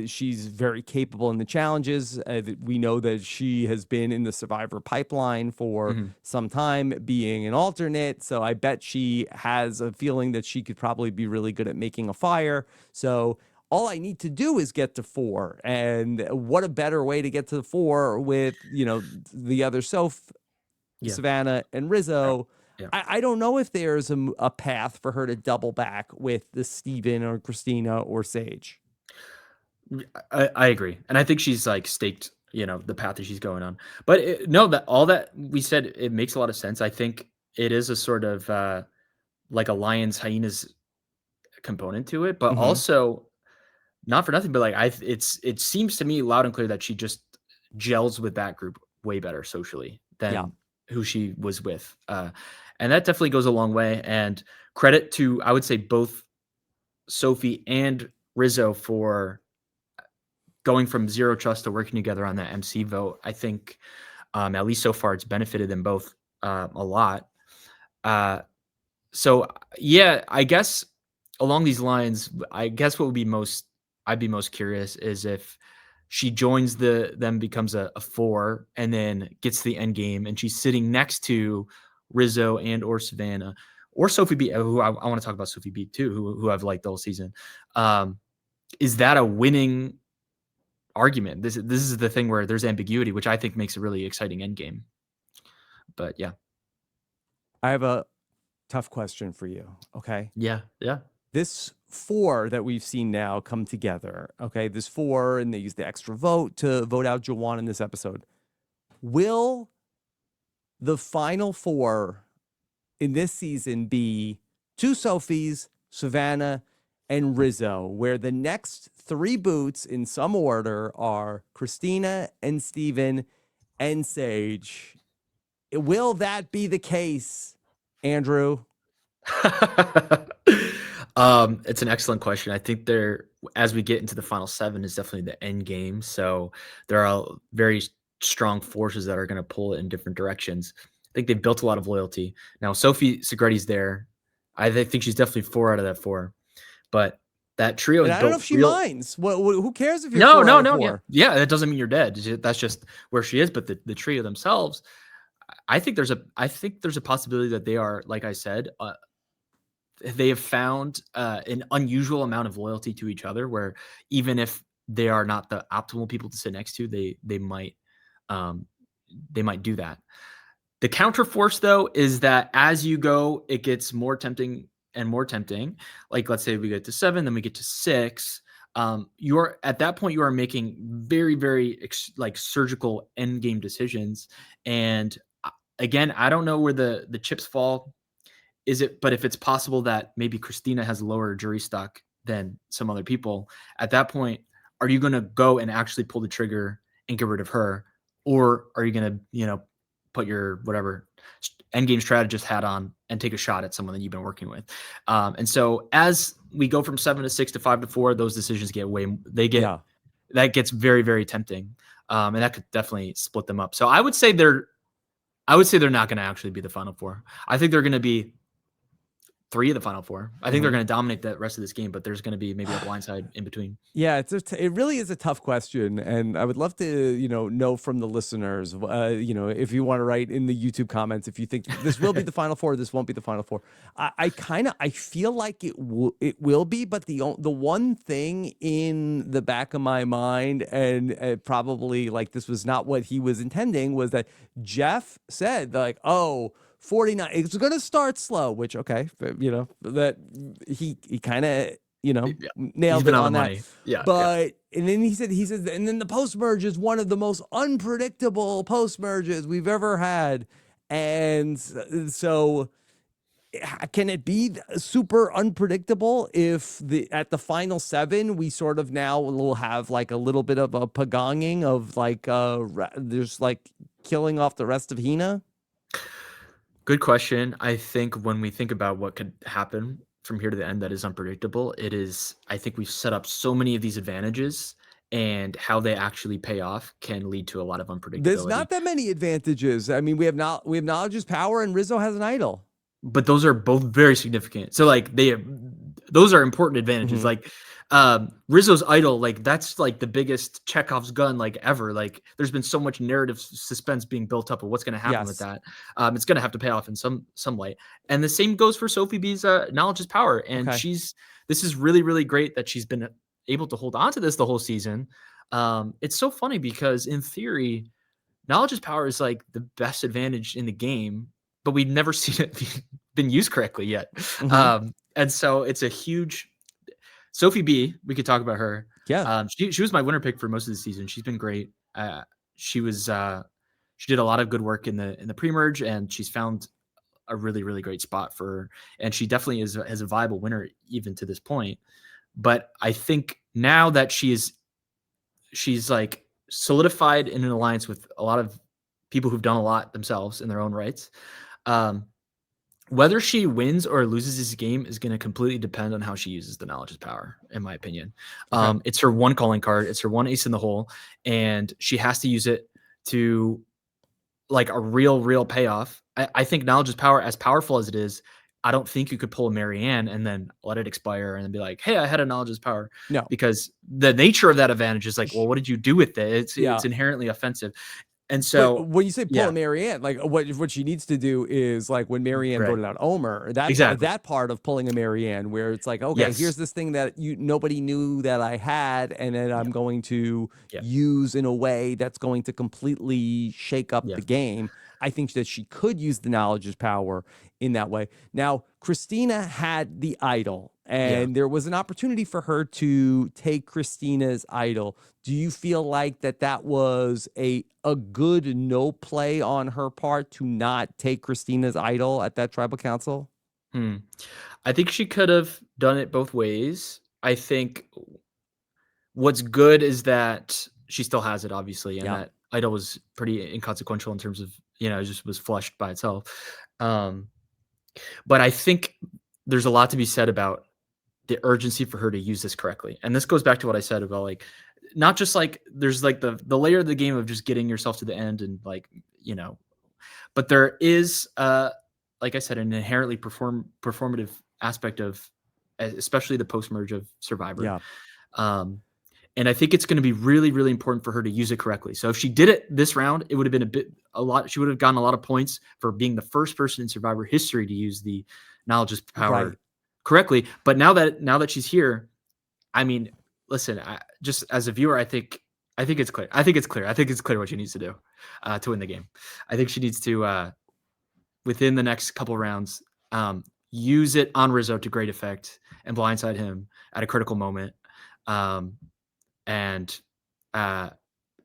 she's very capable in the challenges. We know that she has been in the Survivor pipeline for some time being an alternate. So I bet she has a feeling that she could probably be really good at making a fire. So all I need to do is get to 4. And what a better way to get to 4 with, the other Savannah and Rizzo. Yeah. I don't know if there's a path for her to double back with the Steven or Christina or Sage. I agree. And I think she's like staked, the path that she's going on. But no, that all that we said, it makes a lot of sense. I think it is a sort of like a lions hyenas component to it, but also not for nothing, but like it seems to me loud and clear that she just gels with that group way better socially than who she was with. And that definitely goes a long way. And credit to, I would say, both Sophie and Rizzo for going from zero trust to working together on that MC vote. I think at least so far it's benefited them both a lot. So yeah, I guess along these lines, I guess what would be I'd be most curious is if she joins them, becomes a 4, and then gets to the end game, and she's sitting next to Rizzo and or Savannah or Sophie B, who I want to talk about Sophie B too, who I've liked the whole season. Is that a winning argument? This is the thing where there's ambiguity, which I think makes a really exciting end game. But yeah. I have a tough question for you. Okay. Yeah. This 4 that we've seen now come together, okay, this 4, and they use the extra vote to vote out Jawan in this episode. Will the final 4 in this season be 2 Sophies, Savannah, and Rizzo, where the next 3 boots in some order are Christina and Steven and Sage? Will that be the case, Andrew? It's an excellent question. I think as we get into the final 7 is definitely the end game. So there are very strong forces that are going to pull it in different directions. I think they've built a lot of loyalty. Now, Sophie Segretti's there. I think she's definitely 4 out of that 4, but that trio is And I don't know built if she minds. Who cares if you're No, 4 out of no. 4? Yeah. That doesn't mean you're dead. That's just where she is. But the trio themselves, I think there's a possibility that they are, like I said, they have found an unusual amount of loyalty to each other, where even if they are not the optimal people to sit next to, they might do that. The counterforce, though, is that as you go, it gets more tempting and more tempting. Like, let's say we get to 7, then we get to 6. You're at that point, you are making very, very surgical end game decisions. And again, I don't know where the chips fall. But if it's possible that maybe Christina has lower jury stock than some other people, at that point, are you going to go and actually pull the trigger and get rid of her? Or are you going to, put your whatever endgame strategist hat on and take a shot at someone that you've been working with? And so as we go from 7 to 6 to 5 to 4, those decisions that gets very, very tempting. And that could definitely split them up. So I would say they're not going to actually be the final 4. I think they're going to be 3 of the final 4. I think they're going to dominate the rest of this game, but there's going to be maybe a blindside in between. Yeah, it really is a tough question, and I would love to, know from the listeners, if you want to write in the YouTube comments if you think this will be the final 4, this won't be the final 4. I feel like it will be, but the one thing in the back of my mind, and probably like this was not what he was intending, was that Jeff said like, oh, 49, it's going to start slow, which, okay, that he kind of, Yeah. nailed He's been it on on the that. money. Yeah. But and then he says, and then the post merge is one of the most unpredictable post merges we've ever had, and so can it be super unpredictable if at the final 7 we sort of now will have like a little bit of a pagonging of like there's like killing off the rest of Hina? Good question. I think when we think about what could happen from here to the end that is unpredictable, I think we've set up so many of these advantages, and how they actually pay off can lead to a lot of unpredictability. There's not that many advantages. I mean, we have knowledge's power, and Rizzo has an idol. But those are both very significant. So like those are important advantages. Like Rizzo's idol, like that's like the biggest Chekhov's gun like ever. Like there's been so much narrative suspense being built up of what's going to happen with that. It's going to have to pay off in some light. And the same goes for Sophie B's knowledge is power. And this is really, really great that she's been able to hold on to this the whole season. It's so funny because in theory, knowledge is power is like the best advantage in the game, but we've never seen it been used correctly yet. And so it's a huge Sophie B. We could talk about her. Yeah. She was my winner pick for most of the season. She's been great. She did a lot of good work in the pre-merge, and she's found a really, really great spot for her. And she definitely is a viable winner even to this point. But I think now that she's like solidified in an alliance with a lot of people who've done a lot themselves in their own rights. Whether she wins or loses this game is going to completely depend on how she uses the knowledge's power, in my opinion. It's her one calling card. It's her one ace in the hole, and she has to use it to like a real payoff. I think knowledge's power, as powerful as it is, I don't think you could pull a Marianne and then let it expire and then be like, hey, I had a knowledge's power. No, because the nature of that advantage is like, well, what did you do with it? It's inherently offensive. And so when you say pull a Marianne, like what she needs to do is like when Marianne voted out Omer, that part of pulling a Marianne where it's like, okay, here's this thing that nobody knew that I had, and then I'm going to use in a way that's going to completely shake up the game. I think that she could use the knowledge's power in that way. Now, Christina had the idol, and there was an opportunity for her to take Christina's idol. Do you feel like that was a good no play on her part to not take Christina's idol at that tribal council? I think she could have done it both ways. I think what's good is that she still has it, obviously, and that idol was pretty inconsequential in terms of, it just was flushed by itself. But I think there's a lot to be said about the urgency for her to use this correctly. And this goes back to what I said about like, not just like there's like the layer of the game of just getting yourself to the end and like, but there is, like I said, an inherently performative aspect of, especially the post-merge of Survivor. And I think it's going to be really, really important for her to use it correctly. So if she did it this round, it would have been she would have gotten a lot of points for being the first person in Survivor history to use the knowledge's power correctly. But now that she's here, I mean, listen, just as a viewer, I think it's clear. I think it's clear what she needs to do to win the game. I think she needs to, within the next couple rounds, use it on Rizzo to great effect and blindside him at a critical moment. And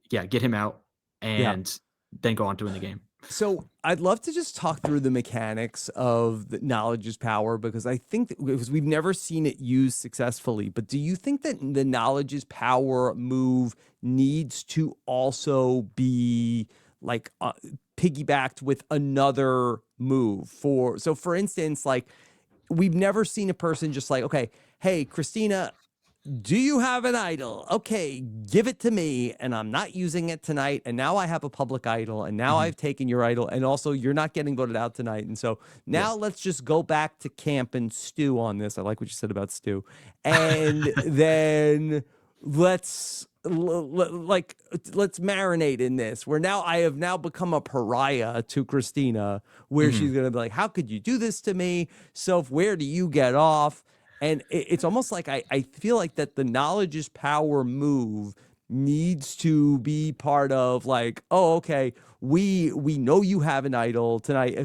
get him out and then go on to win the game. So I'd love to just talk through the mechanics of the knowledge's power, because I think because we've never seen it used successfully. But do you think that the knowledge's power move needs to also be like piggybacked with another move? For instance, like we've never seen a person just like, okay, hey, Christina, Do you have an idol? Okay, give it to me, and I'm not using it tonight. And now I have a public idol, and now Mhm. I've taken your idol, and also you're not getting voted out tonight. And so Yeah. now let's just go back to camp and stew on this. I like what you said about stew. And then let's marinate in this. Where now I have now become a pariah to Christina, where she's Mhm. gonna be like, "How could you do this to me? So where do you get off?" And it's almost like I feel like that the knowledge is power move needs to be part of like, oh, okay, we know you have an idol tonight.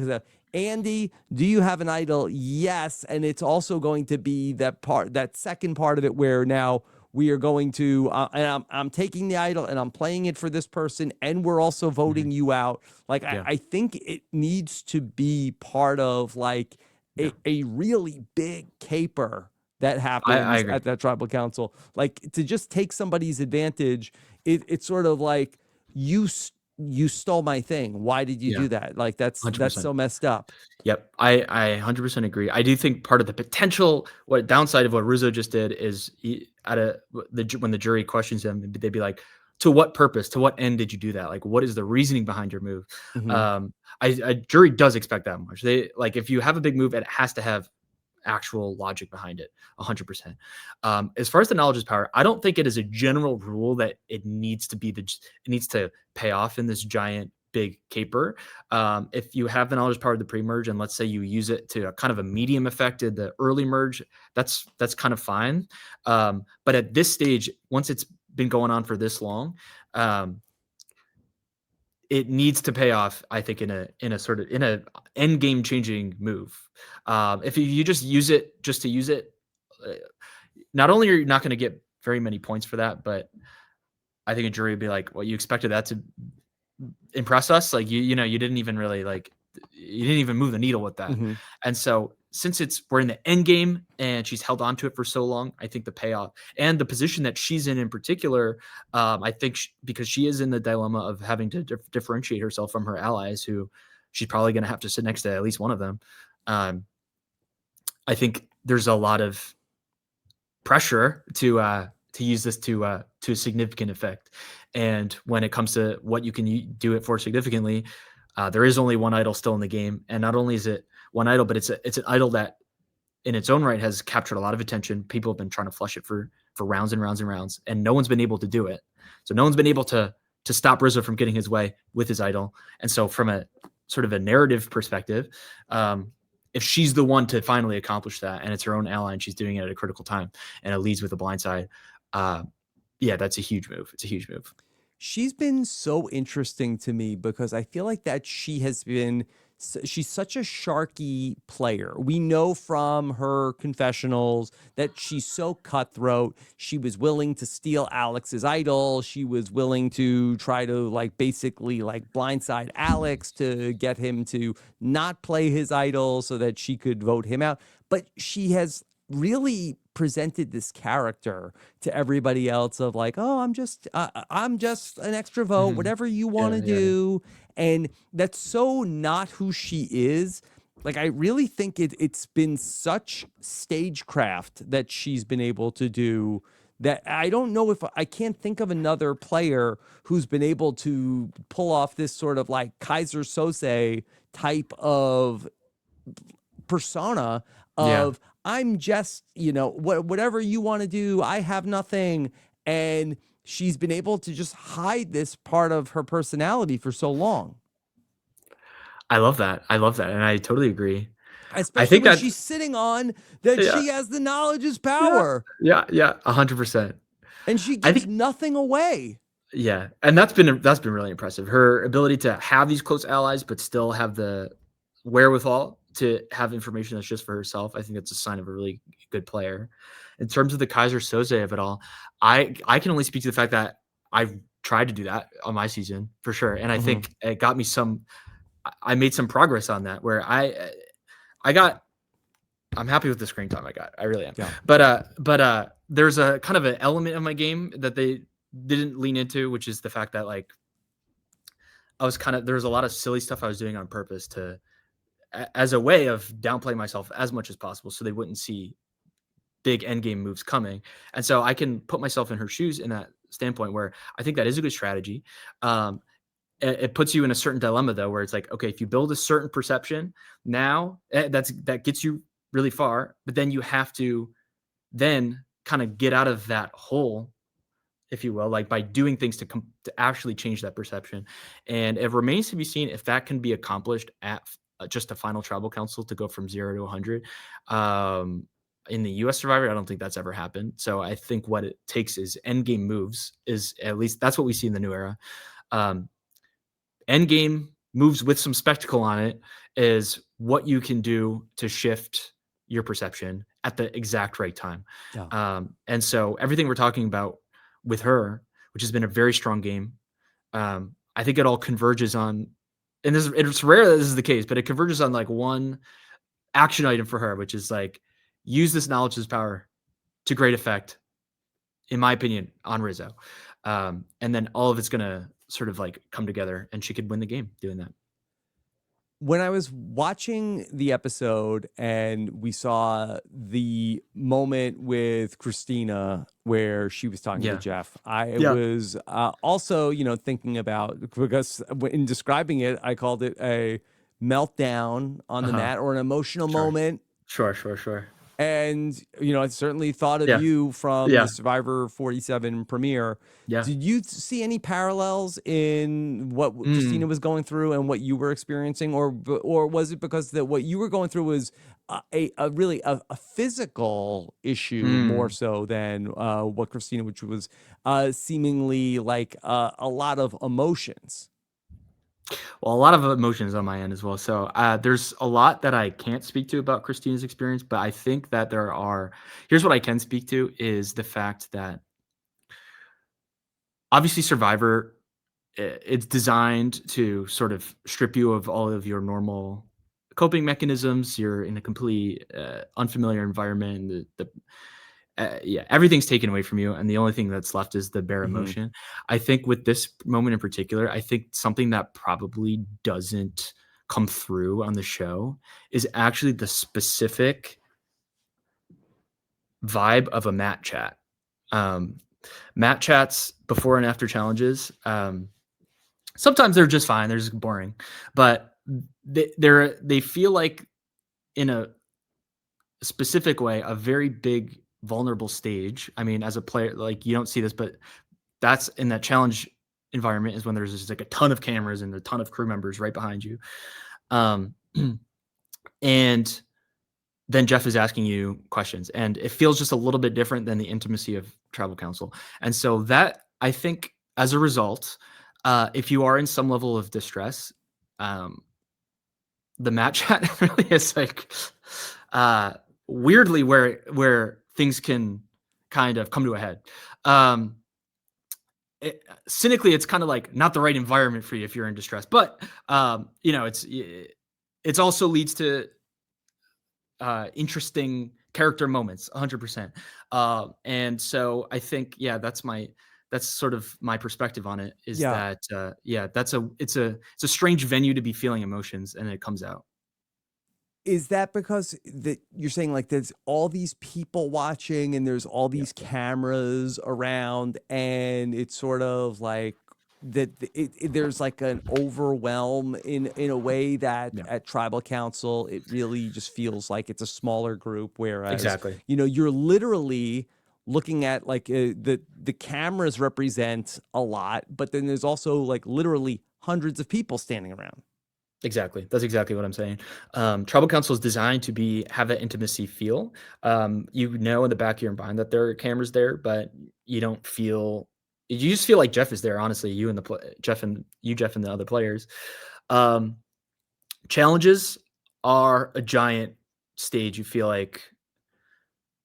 Andy, do you have an idol? Yes. And it's also going to be that second part of it where now we are going to, and I'm taking the idol and I'm playing it for this person, and we're also voting Mhm. you out. Like, Yeah. I think it needs to be part of like Yeah. a really big caper that I happens agree. at that tribal council. Like to just take somebody's advantage, it's sort of like you stole my thing. Why did you Yeah. do that? Like that's 100%. so messed up. Yep. I 100% agree. I do think part of the potential what downside of what Rizzo just did is when the jury questions him, they'd be like, "To what purpose? To what end did you do that? Like, what is the reasoning behind your move?" Mhm. Um, a jury does expect that much. They like if you have a big move, it has to have actual logic behind it 100%. As far as the knowledge is power, I don't think it is a general rule that it needs to it needs to pay off in this giant big caper. If you have the knowledge is power of the pre-merge and let's say you use it to a kind of a medium effect in the early merge, that's kind of fine. But at this stage, once it's been going on for this long, um, it needs to pay off, I think, in a sort of in a end game changing move. If you just use it just to use it, uh, not only are you not going to get very many points for that, but I think a jury would be like, "Well, you expected that to impress us? Like you know, you didn't even really like you didn't even move the needle with that." Mhm. And so since we're in the end game and she's held on to it for so long, I think the payoff and the position that she's in particular, I think because she is in the dilemma of having to differentiate herself from her allies, who she's probably going to have to sit next to at least one of them. Um, I think there's a lot of pressure to use this to a significant effect. And when it comes to what you can do it for significantly, there is only one idol still in the game, and not only is it one idol, but it's an idol that in its own right has captured a lot of attention. People have been trying to flush it for rounds and rounds and rounds, and no one's been able to do it. So no one's been able to stop Rizzo from getting his way with his idol. And so from a sort of a narrative perspective, if she's the one to finally accomplish that, and it's her own ally, and she's doing it at a critical time, and it leads with a blind side, yeah, that's a huge move. It's a huge move. She's been so interesting to me because I feel like that she's such a sharky player. We know from her confessionals that she's so cutthroat. She was willing to steal Alex's idol. She was willing to try to like basically like blindside Alex to get him to not play his idol so that she could vote him out. But she has really presented this character to everybody else of like, oh, I'm just an extra vote, Mhm. whatever you want Yeah, to yeah, yeah. do. And that's so not who she is. Like I really think it's been such stagecraft that she's been able to do that I don't know if I can't think of another player who's been able to pull off this sort of like Kaiser Sose type of persona Yeah. of I'm just, whatever you want to do, I have nothing. And she's been able to just hide this part of her personality for so long, I love that. I love that, and I totally agree. I especially think when that's she's sitting on that yeah, she has the knowledge is yeah, power yeah, yeah, 100%. and she I gives think nothing away. yeah, and that's been really impressive. Her ability to have these close allies, but still have the wherewithal to have information that's just for herself. I think that's a sign of a really good player. In terms of the Kaiser Soze of it all, I can only speak to the fact that I've tried to do that on my season for sure, and I Mhm. think it got me some. I made some progress on that where I got I'm happy with the screen time I got. I really am. Yeah. But there's a kind of an element of my game that they didn't lean into, which is the fact that like there's a lot of silly stuff I was doing on purpose to as a way of downplaying myself as much as possible so they wouldn't see big end game moves coming. And so I can put myself in her shoes in that standpoint where I think that is a good strategy. It puts you in a certain dilemma though, where it's like, okay, if you build a certain perception now, that gets you really far, but then you have to then kind of get out of that hole, if you will, like by doing things to actually change that perception. And it remains to be seen if that can be accomplished at just a final tribal council to go from 0 to 100. In the US Survivor, I don't think that's ever happened. So I think what it takes is end game moves, is at least that's what we see in the new era. End game moves with some spectacle on it is what you can do to shift your perception at the exact right time. Yeah. And so everything we're talking about with her, which has been a very strong game, I think it all converges on, and it's rare that this is the case, but it converges on like one action item for her, which is like, use this knowledge as power to great effect, in my opinion, on Rizzo. And then all of it's going to sort of like come together and she could win the game doing that. When I was watching the episode and we saw the moment with Christina where she was talking to Jeff, I was also, thinking about, because in describing it, I called it a meltdown on the mat or an emotional moment. Sure. And, I certainly thought of you from the Survivor 47 premiere. Yeah. Did you see any parallels in what Christina was going through and what you were experiencing? Or was it because that what you were going through was really a physical issue more so than what Christina, which was seemingly like a lot of emotions? Well, a lot of emotions on my end as well. So there's a lot that I can't speak to about Christina's experience, but I think that here's what I can speak to is the fact that obviously Survivor, it's designed to sort of strip you of all of your normal coping mechanisms. You're in a completely unfamiliar environment. Everything's taken away from you, and the only thing that's left is the bare emotion. I think with this moment in particular, I think something that probably doesn't come through on the show is actually the specific vibe of a mat chat. Mat chats before and after challenges, sometimes they're just fine, they're just boring, but they feel like, in a specific way, a very big vulnerable stage. I mean, as a player, like, you don't see this, but that's in that challenge environment is when there's just like a ton of cameras and a ton of crew members right behind you. And then Jeff is asking you questions, and it feels just a little bit different than the intimacy of tribal council. And so that, I think, as a result, if you are in some level of distress, the mat chat really is like, weirdly where things can kind of come to a head. Cynically, it's kind of like not the right environment for you if you're in distress, but it's also leads to interesting character moments, 100%. And so I think, that's sort of my perspective on it, is that it's a strange venue to be feeling emotions, and it comes out. Is that because that you're saying like there's all these people watching and there's all these cameras around, and it's sort of like that there's like an overwhelm in a way that at tribal council it really just feels like it's a smaller group, whereas Exactly. You're literally looking at like the cameras represent a lot, but then there's also like literally hundreds of people standing around. Exactly. That's exactly what I'm saying. Tribal council is designed to have that intimacy feel. In the back of your mind that there are cameras there, but you don't feel. You just feel like Jeff is there. Honestly, Jeff and the other players. Challenges are a giant stage. You feel like,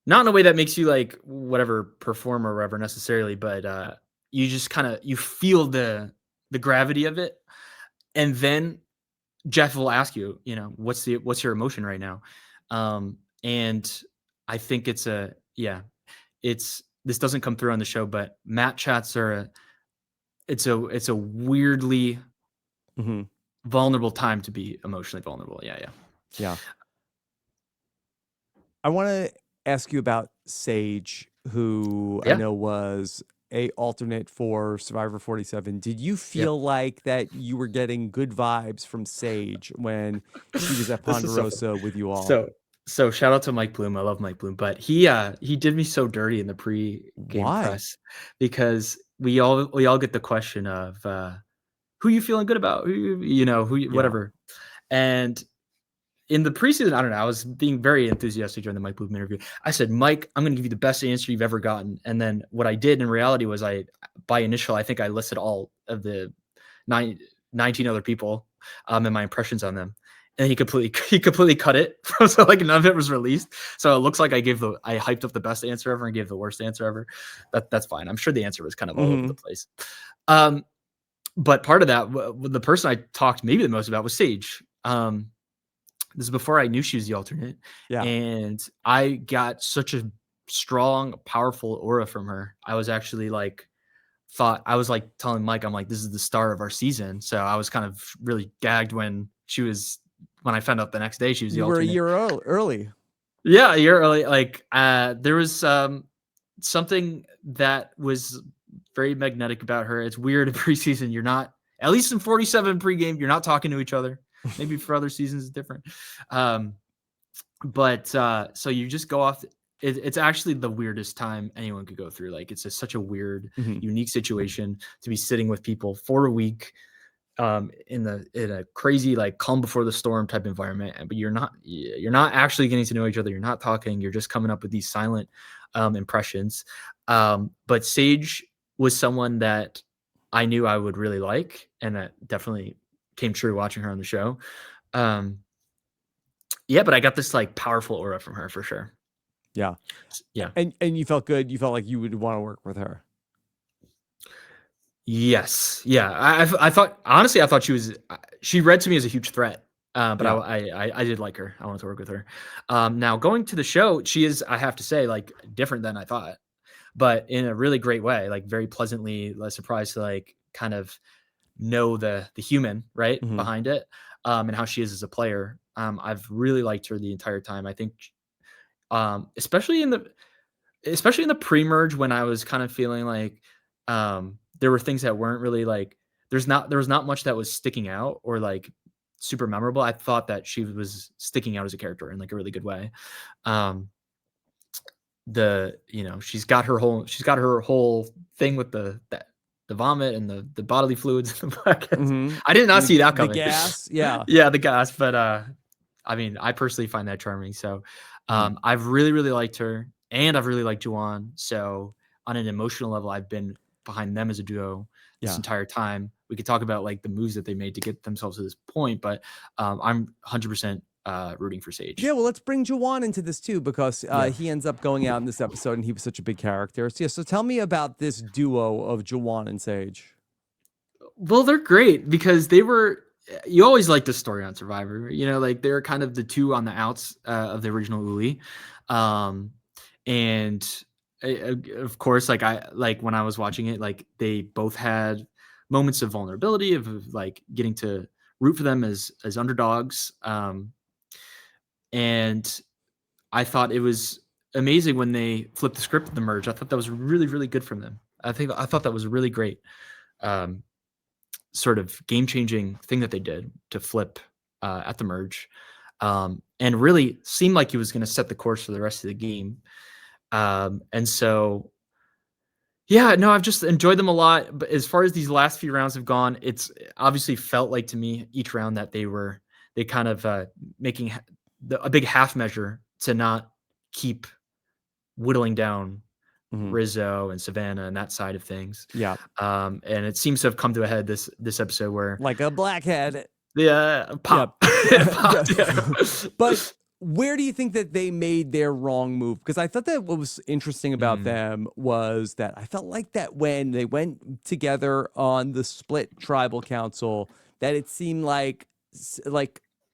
not in a way that makes you like whatever perform or whatever necessarily, but you just you feel the gravity of it, and then Jeff will ask you, what's your emotion right now? And I think this doesn't come through on the show, but mat chats it's a weirdly vulnerable time to be emotionally vulnerable. Yeah. I want to ask you about Sage, who I Yeah. know was a alternate for Survivor 47. Did you Yep. feel like that you were getting good vibes from Sage when she was at This is so fun. Ponderosa with you all? So shout out to Mike Bloom. I love Mike Bloom, but he did me so dirty in the pre-game Why? press because we all get the question of who you feeling good about, Yeah. whatever. And in the preseason, I don't know, I was being very enthusiastic during the Mike Bloom interview. I said, Mike, I'm going to give you the best answer you've ever gotten. And then what I did in reality was by initial, I think I listed all of the 19 other people and my impressions on them. And he completely cut it. So like none of it was released. So it looks like I hyped up the best answer ever and gave the worst answer ever. That's fine. I'm sure the answer was kind of all over the place. But part of that, the person I talked maybe the most about was Sage. This is before I knew she was the alternate. Yeah. And I got such a strong, powerful aura from her. I was actually telling Mike, I'm like, this is the star of our season. So I was kind of really gagged when I found out the next day she was the You were a alternate. year early. Yeah, a year early. Like there was something that was very magnetic about her. It's weird in preseason. You're not, at least in 47 pregame, you're not talking to each other. Maybe for other seasons it's different. But so you just go off. It's actually the weirdest time anyone could go through. Like it's such a weird, unique situation to be sitting with people for a week in a crazy like calm before the storm type environment. But you're not actually getting to know each other. You're not talking. You're just coming up with these silent impressions. But Sage was someone that I knew I would really like, and that definitely came true watching her on the show. Yeah, but I got this like powerful aura from her for sure. Yeah. Yeah. And you felt good. You felt like you would want to work with her. Yes. Yeah. I thought, honestly, I thought she read to me as a huge threat. But Yeah. I did like her. I wanted to work with her. Now going to the show, she is, I have to say, like different than I thought, but in a really great way, like very pleasantly surprised to like kind of know the human right behind it, and how she is as a player. I've really liked her the entire time. I think, especially in the pre-merge when I was kind of feeling like there were things that weren't really like there was not much that was sticking out or like super memorable. I thought that she was sticking out as a character in like a really good way. She's got her whole thing with the vomit and the bodily fluids in the buckets. I did not see that coming. The gas, yeah. Yeah, the gas. But I mean, I personally find that charming. So I've really, really liked her, and I've really liked Juwan. So on an emotional level, I've been behind them as a duo this entire time. We could talk about like the moves that they made to get themselves to this point, but I'm 100% rooting for Sage. Yeah, well, let's bring Juwan into this too, because he ends up going out in this episode, and he was such a big character. So, yeah, so tell me about this duo of Juwan and Sage. Well, they're great because you always like the story on Survivor, like they're kind of the two on the outs of the original Uli. And of course, like when I was watching it, like they both had moments of vulnerability of like getting to root for them as underdogs. And I thought it was amazing when they flipped the script of the merge. I thought that was really, really good from them. I thought that was a really great sort of game-changing thing that they did to flip at the merge, and really seemed like he was going to set the course for the rest of the game. And so, yeah, no, I've just enjoyed them a lot. But as far as these last few rounds have gone, it's obviously felt like to me each round that they kind of making a big half measure to not keep whittling down Rizzo and Savannah and that side of things. Yeah. And it seems to have come to a head this episode where like a blackhead. Yeah, pop. Yep. Pop. Yeah. But where do you think that they made their wrong move? Because I thought that what was interesting about them was that I felt like that when they went together on the split tribal council, that it seemed like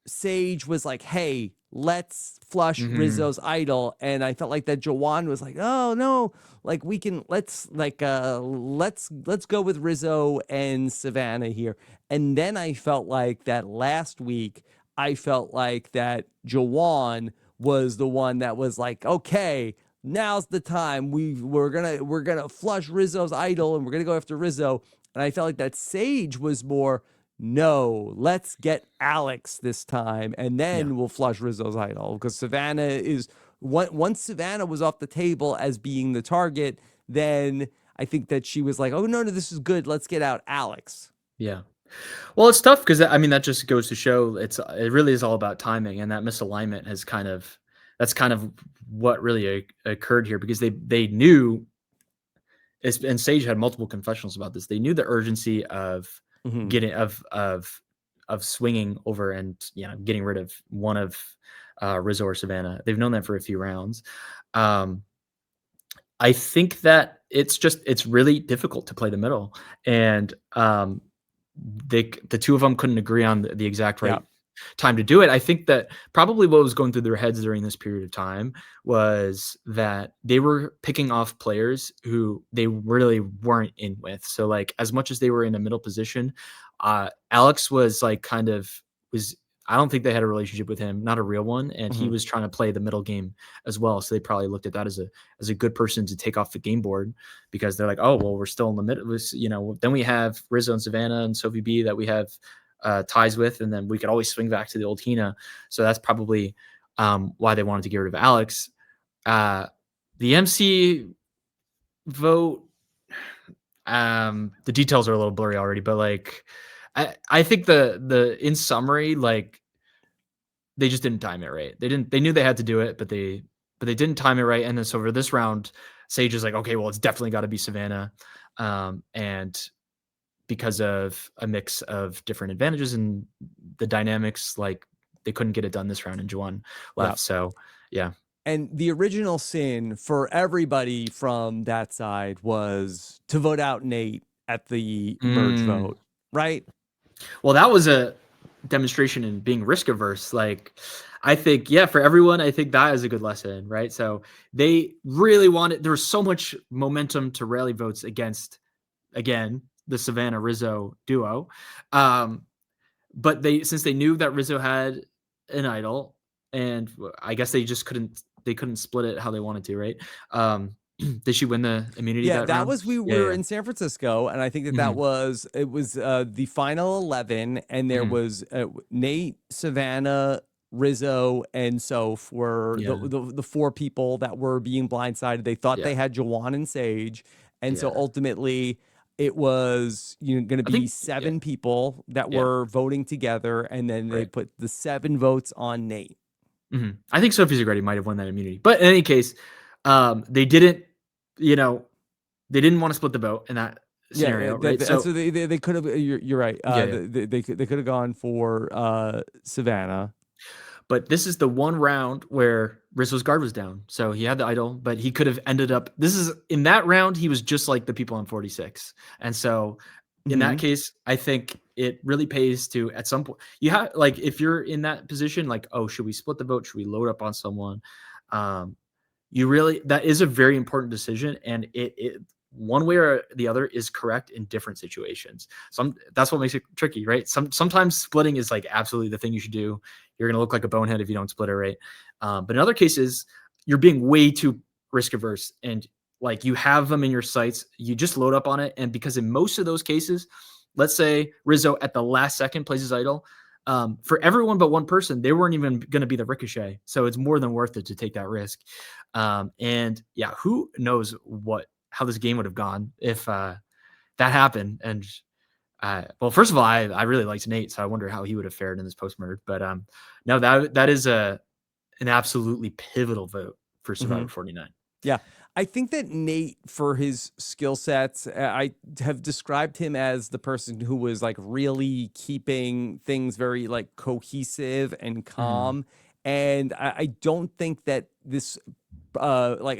Sage was like, hey, let's flush Rizzo's idol. And I felt like that Juwan was like, oh no, like we can, let's go with Rizzo and Savannah here. And then I felt like that last week, I felt like that Juwan was the one that was like, okay, now's the time. We're gonna flush Rizzo's idol, and we're gonna go after Rizzo. And I felt like that Sage was more, no, let's get Alex this time, and Yeah. then we'll flush Rizzo's idol, because Savannah is once Savannah was off the table as being the target, then I think that she was like, oh no, this is good. Let's get out Alex. Yeah. Well, it's tough because I mean that just goes to show it really is all about timing, and that misalignment has that's kind of what really occurred here because they knew, and Sage had multiple confessionals about this. They knew the urgency of Mhm. getting of swinging over and getting rid of one of Rizzo or Savannah. They've known that for a few rounds. I think that it's really difficult to play the middle, and the two of them couldn't agree on the exact right Yeah. time to do it. I think that probably what was going through their heads during this period of time was that they were picking off players who they really weren't in with. So like as much as they were in a middle position, Alex was like I don't think they had a relationship with him, not a real one, and he Mhm. was trying to play the middle game as well. So they probably looked at that as a good person to take off the game board because they're like, oh well, we're still in the middle. Then we have Rizzo and Savannah and Sophie B that we have ties with, and then we could always swing back to the old Hina. So that's probably why they wanted to get rid of Alex. The MC vote, the details are a little blurry already, but like I think the in summary, like they just didn't time it right. They knew they had to do it, but they didn't time it right. And then so for this round, Sage is like, okay, well, it's definitely got to be Savannah. And because of a mix of different advantages and the dynamics, like they couldn't get it done this round and Juwan Yeah. left. So yeah. And the original sin for everybody from that side was to vote out Nate at the merge vote, right? Well, that was a demonstration in being risk averse. Like, I think, yeah, for everyone, I think that is a good lesson, right? So they really wanted, there was so much momentum to rally votes against, again, the Savannah Rizzo duo. But since they knew that Rizzo had an idol, and I guess they couldn't split it how they wanted to, right? Did she win the immunity Yeah, that that round? was we Yeah, were yeah. in San Francisco, and I think that Mhm. it was the final 11, and there Mhm. was Nate, Savannah, Rizzo, and Soph were Yeah, the four people that were being blindsided. They thought yeah, they had Jawan and Sage, and so yeah. ultimately it was going to I be think, yeah, seven people that yeah, were voting together, and then they right. put the 7 votes on Nate. I think Sophie Zagretti might have won that immunity, but in any case, they didn't, you know, they didn't want to split the vote in that Yeah, scenario, right? so So they could have. You're right. yeah, yeah. They could have gone for Savannah. But this is the one round where Rizzo's guard was down. So he had the idol, but he could have ended up. This is in that round, he was just like the people on 46. And so in that Hmm. case, I think it really pays to at some point. You have like if you're in that position, like, oh, should we split the vote? Should we load up on someone? Um, you really that is a very important decision, and it one way or the other is correct in different situations. That's what makes it tricky, right? Sometimes splitting is like absolutely the thing you should do. You're gonna look like a bonehead if you don't split it right. But in other cases, you're being way too risk averse, and like you have them in your sights, you just load up on it. And because in most of those cases, let's say Rizzo at the last second plays his idol, for everyone but one person, they weren't even going to be the ricochet. So it's more than worth it to take that risk. And yeah, who knows how this game would have gone if that happened. And well, first of all, I really liked Nate, so I wonder how he would have fared in this post merge. But no, that is an absolutely pivotal vote for Hmm. Survivor 49. Yeah, I think that Nate, for his skill sets, I have described him as the person who was like really keeping things very like cohesive and Mhm. calm. And I don't think that this, like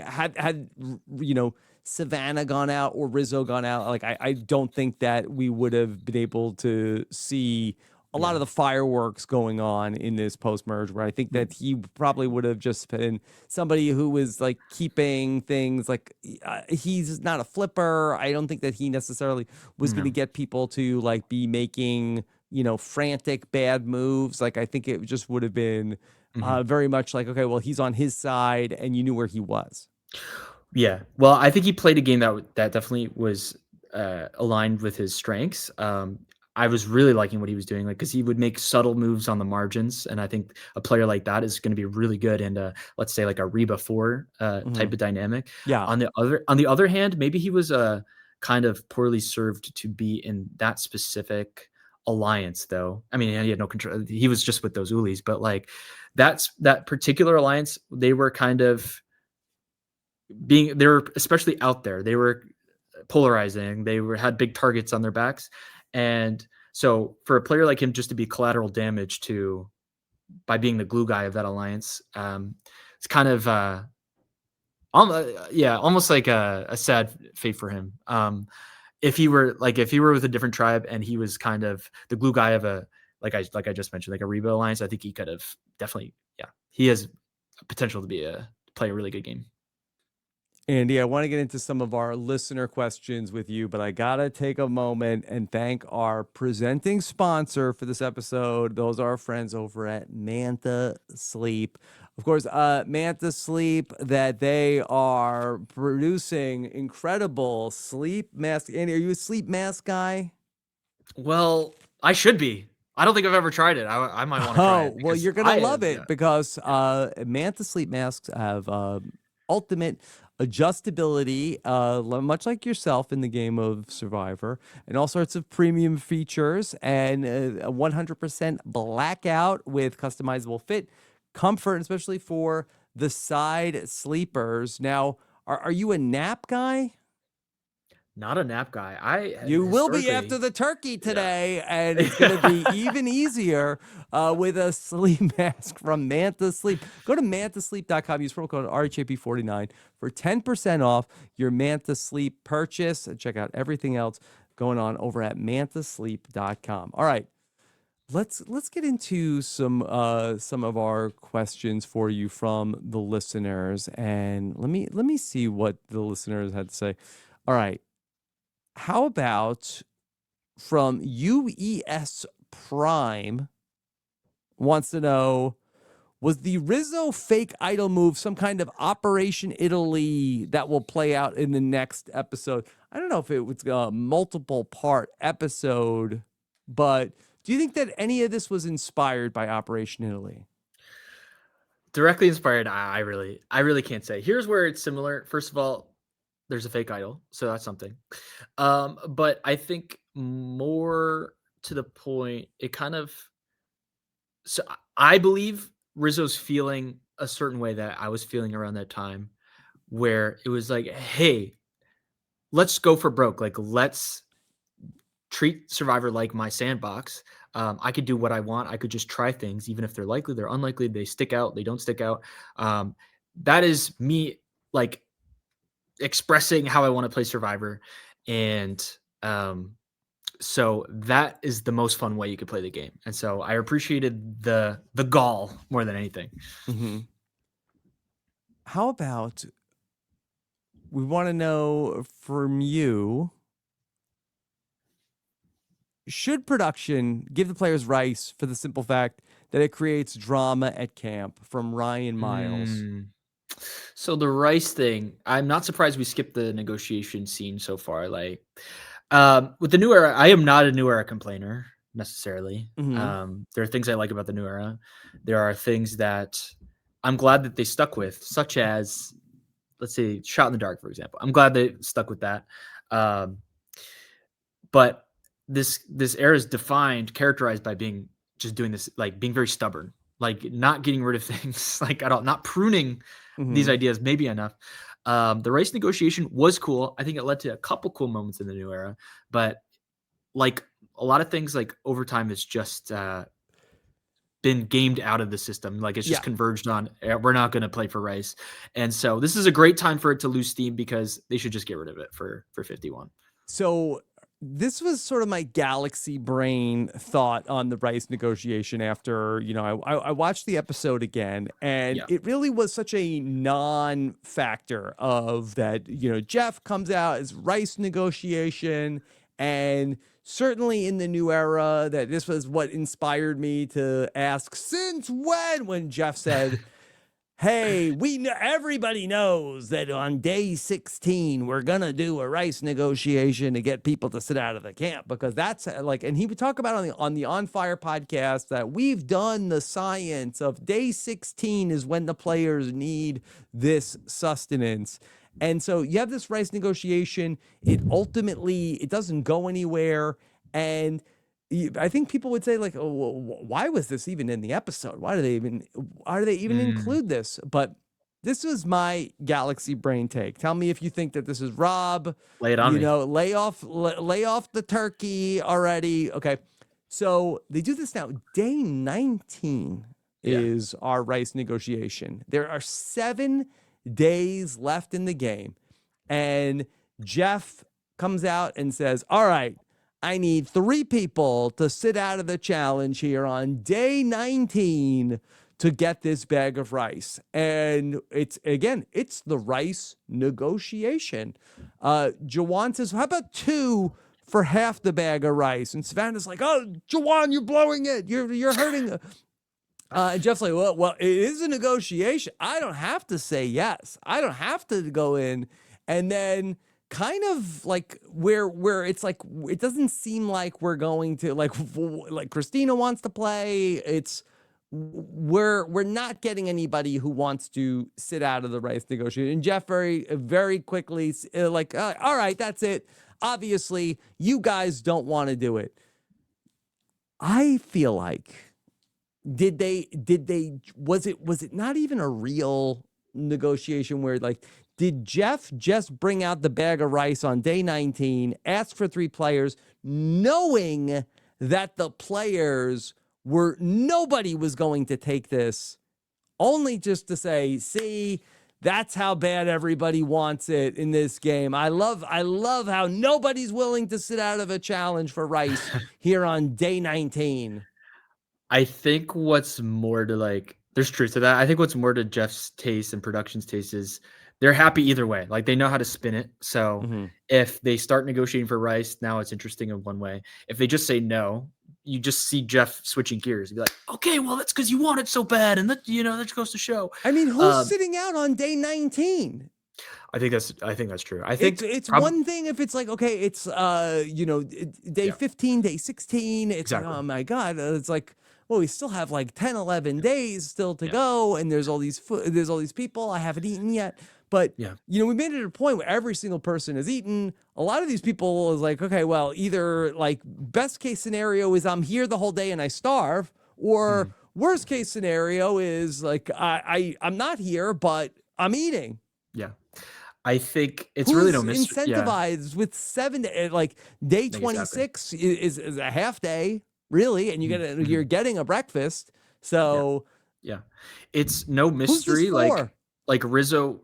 Savannah gone out or Rizzo gone out, like I don't think that we would have been able to see a lot Yeah. of the fireworks going on in this post merge, where I think that he probably would have just been somebody who was like keeping things like he's not a flipper. I don't think that he necessarily was going to No. get people to like be making, frantic bad moves. Like I think it just would have been Mhm. very much like, okay, well, he's on his side and you knew where he was. Yeah. Well, I think he played a game that definitely was aligned with his strengths. I was really liking what he was doing, like because he would make subtle moves on the margins, and I think a player like that is going to be really good in, let's say, like a Reba 4 Hmm. type of dynamic. Yeah. On the other hand, maybe he was kind of poorly served to be in that specific alliance, though. I mean, he had no control. He was just with those Ulis, but like that particular alliance, they were kind of they were especially out there. They were polarizing. They had big targets on their backs, and so for a player like him just to be collateral damage to by being the glue guy of that alliance, it's kind of yeah, almost like a sad fate for him. If he were with a different tribe and he was kind of the glue guy of a like I just mentioned, like a Reba alliance, I think he could have definitely, yeah, he has potential to play a really good game. Andy, I want to get into some of our listener questions with you, but I got to take a moment and thank our presenting sponsor for this episode. Those are our friends over at Manta Sleep. Of course, Manta Sleep, that they are producing incredible sleep masks. Andy, are you a sleep mask guy? Well, I should be. I don't think I've ever tried it. I might want to try Oh, it well, because you're gonna love yeah, it because yeah. Manta sleep masks have ultimate adjustability, much like yourself in the game of Survivor, and all sorts of premium features, and a 100% blackout with customizable fit, comfort, and especially for the side sleepers. Now, are you a nap guy? Not a nap guy. I You will be after historically, the turkey yeah. today, and it's going to be even easier with a sleep mask from Manta Sleep. Go to mantasleep.com, use promo code RHAP49 for 10% off your Manta Sleep purchase. And check out everything else going on over at mantasleep.com. All right. Let's get into some of our questions for you from the listeners, and let me see what the listeners had to say. All right. How about from UES Prime wants to know, was the Rizzo fake idol move some kind of Operation Italy that will play out in the next episode? I don't know if it was a multiple part episode, but do you think that any of this was inspired by Operation Italy? Directly inspired. I really can't say. Here's where it's similar. First of all, there's a fake idol, so that's something. But I think more to the point, it kind of so I believe Rizzo's feeling a certain way that I was feeling around that time, where it was like, hey, let's go for broke. Like, let's treat Survivor like my sandbox. I could do what I want. I could just try things, even if they're likely, they're unlikely, they stick out, they don't stick out. Um, that is me, like, expressing how I want to play Survivor, and so that is the most fun way you could play the game. And so I appreciated the gall more than anything. Mm-hmm. How about, we want to know from you, should production give the players rice for the simple fact that it creates drama at camp? From Ryan Miles. Mm. So the rice thing, I'm not surprised we skipped the negotiation scene so far. Like, with the new era, I am not a new era complainer necessarily. Hmm. There are things I like about the new era. There are things that I'm glad that they stuck with, such as, let's say, shot in the dark, for example. I'm glad they stuck with that. Um, but this era is characterized by being just doing this, like being very stubborn, like not getting rid of things, like at all, not pruning these Hmm. ideas maybe enough. The race negotiation was cool. I think it led to a couple cool moments in the new era, but like a lot of things, like over time, it's just been gamed out of the system. Like it's just Yeah. converged on, we're not going to play for rice, and so this is a great time for it to lose steam because they should just get rid of it for 51. So this was sort of my galaxy brain thought on the rice negotiation after, I watched the episode again, and Yeah. it really was such a non-factor of that, Jeff comes out as rice negotiation, and certainly in the new era that this was what inspired me to ask, since when Jeff said, hey, everybody knows that on day 16 we're gonna do a rice negotiation to get people to sit out of the camp, because that's like, and he would talk about on the On Fire podcast that we've done the science of day 16 is when the players need this sustenance. And so you have this rice negotiation. It doesn't go anywhere. And I think people would say like, oh, well, why was this even in the episode? Why do they even include this? But this was my galaxy brain take. Tell me if you think that this is Rob. Lay it on me. Lay off the turkey already. Okay. So they do this now. Day 19 is our rice negotiation. There are 7 days left in the game. And Jeff comes out and says, all right, I need 3 people to sit out of the challenge here on day 19 to get this bag of rice. And it's the rice negotiation. Jawan says, how about 2 for half the bag of rice? And Savannah's like, oh, Jawan, you're blowing it. You're hurting. And Jeff's like, well, it is a negotiation. I don't have to say yes. I don't have to go in. And then kind of like where it's like, it doesn't seem like we're going to like Christina wants to play. It's we're not getting anybody who wants to sit out of the rice negotiation. And Jeff very quickly like, all right, that's it. Obviously, you guys don't want to do it. I feel like was it not even a real negotiation where like, did Jeff just bring out the bag of rice on day 19, ask for 3 players, knowing that the players nobody was going to take this, only just to say, see, that's how bad everybody wants it in this game. I love how nobody's willing to sit out of a challenge for rice here on day 19. I think what's more to like, there's truth to that. I think what's more to Jeff's taste and production's taste is they're happy either way. Like they know how to spin it. So if they start negotiating for rice, now it's interesting in one way. If they just say no, you just see Jeff switching gears. He'd be like, okay, well, that's because you want it so bad. And that, that goes to show. I mean, who's sitting out on day 19? I think that's true. I think it's one thing if it's like, okay, it's day 15, day 16. It's exactly. Like, oh my God. It's like, well, we still have like 10, 11 days still to go. And there's all these people I haven't eaten yet. But, we made it a point where every single person has eaten. A lot of these people is like, okay, well, either like best case scenario is I'm here the whole day and I starve, or worst case scenario is like I'm not here, but I'm eating. Yeah. I think it's really no mystery. Incentivized with 7 like day 26 is a half day, really, and you're getting a breakfast. So it's no mystery. Like Rizzo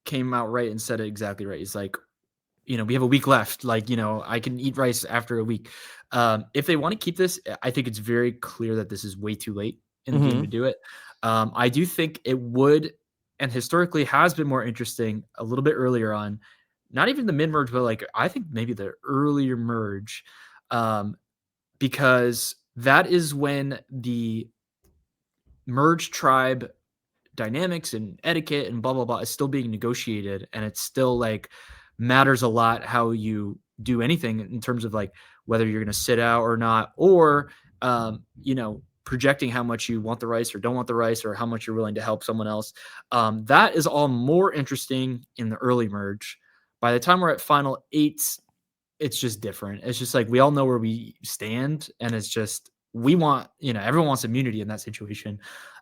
came out right and said it exactly right. He's like, we have a week left. Like, I can eat rice after a week. If they want to keep this, I think it's very clear that this is way too late in the game to do it. I do think it would, and historically has been more interesting a little bit earlier on, not even the mid-merge, but like, I think maybe the earlier merge, because that is when the merge tribe dynamics and etiquette and blah, blah, blah is still being negotiated. And it's still like matters a lot how you do anything in terms of like whether you're going to sit out or not, or, projecting how much you want the rice or don't want the rice, or how much you're willing to help someone else. That is all more interesting in the early merge. By the time we're at final 8, it's just different. It's just like, we all know where we stand, and it's just, we want, everyone wants immunity in that situation.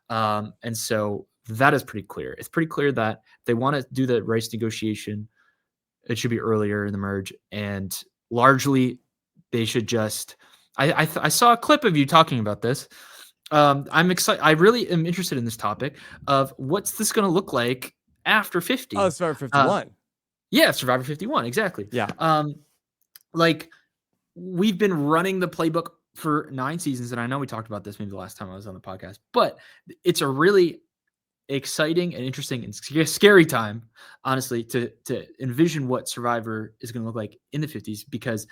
And so that is pretty clear. It's pretty clear that if they want to do the rice negotiation, it should be earlier in the merge, and largely they should just, I saw a clip of you talking about this. I'm excited. I really am interested in this topic of what's this going to look like after 50. Oh, Survivor 51. Survivor 51. Exactly. Yeah. Like we've been running the playbook for 9 seasons. And I know we talked about this maybe the last time I was on the podcast, but it's a really exciting and interesting and scary time, honestly, to envision what Survivor is going to look like in the 50s, because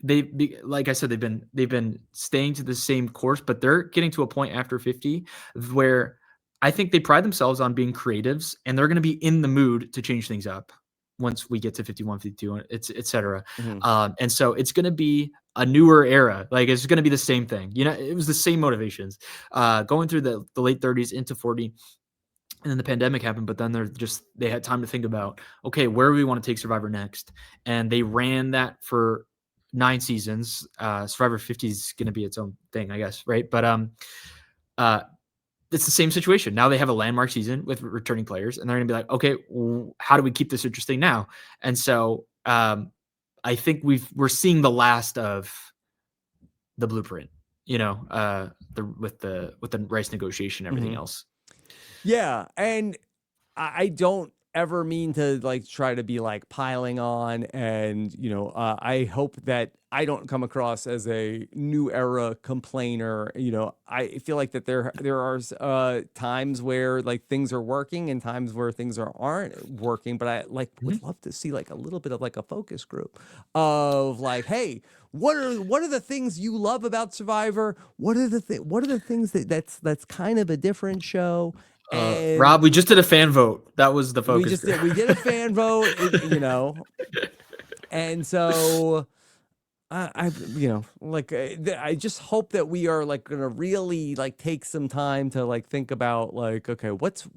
like I said, they've been staying to the same course, but they're getting to a point after 50 where I think they pride themselves on being creatives, and they're going to be in the mood to change things up once we get to 51, 52, et cetera. And so it's going to be a newer era. Like, it's going to be the same thing. You know, it was the same motivations going through the late 30s into 40. And then the pandemic happened, but then they had time to think about, okay, where do we want to take Survivor next? And they ran that for 9 seasons. Survivor 50 is going to be its own thing, I guess, right? But it's the same situation. Now they have a landmark season with returning players, and they're going to be like, okay, how do we keep this interesting now? And so I think we're seeing the last of the blueprint, you know, with the rice negotiation, everything else. Yeah, and I don't ever mean to like try to be like piling on, and I hope that I don't come across as a new era complainer. I feel like that there are times where like things are working and times where things aren't working, but I like would love to see like a little bit of like a focus group of like, hey, what are the things you love about Survivor? What are the things that's kind of a different show? And Rob, we just did a fan vote. That was the focus. We did a fan vote, and so I just hope that we are like gonna really like take some time to like think about like, okay, what's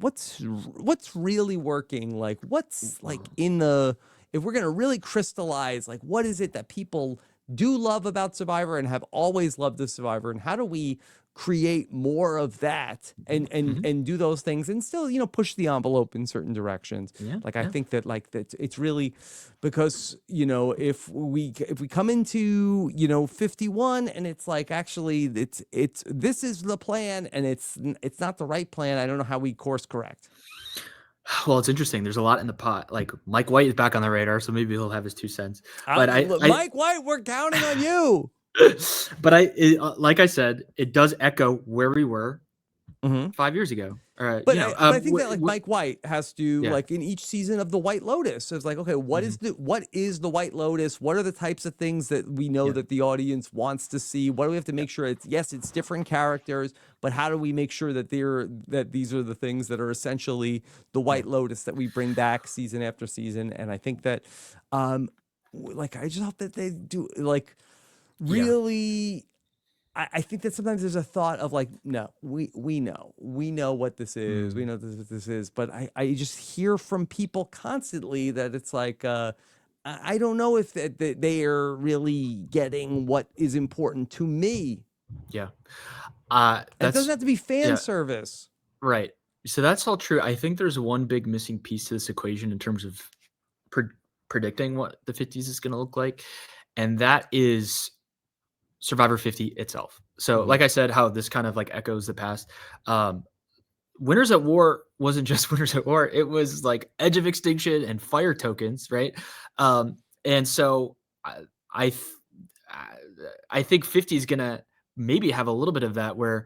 really working, like what's like if we're gonna really crystallize like what is it that people do love about Survivor and have always loved the Survivor, and how do we create more of that and do those things and still push the envelope in certain directions. I think that like that it's really because if we come into 51 and it's like actually it's this is the plan and it's not the right plan, I don't know how we course correct. Well, it's interesting. There's a lot in the pot. Like, Mike White is back on the radar, so maybe he'll have his 2 cents. But Mike White, we're counting on you. But like I said, it does echo where we were 5 years ago. But I think that like Mike White has to like in each season of the White Lotus, it's like, okay, what is the White Lotus? What are the types of things that we know that the audience wants to see? What do we have to make sure it's different characters, but how do we make sure that these are the things that are essentially the White Lotus that we bring back season after season? And I think that like I just hope that they do like really. I think that sometimes there's a thought of like, no, we know what this is. We know what this is. But I just hear from people constantly that it's like, I don't know if they are really getting what is important to me. Yeah. It doesn't have to be fan service. Right. So that's all true. I think there's one big missing piece to this equation in terms of predicting what the 50s is going to look like. And that is Survivor 50 itself. So like I said, how this kind of like echoes the past. Winners at War wasn't just Winners at War. It was like Edge of Extinction and Fire Tokens, right? And so I think 50 is going to maybe have a little bit of that where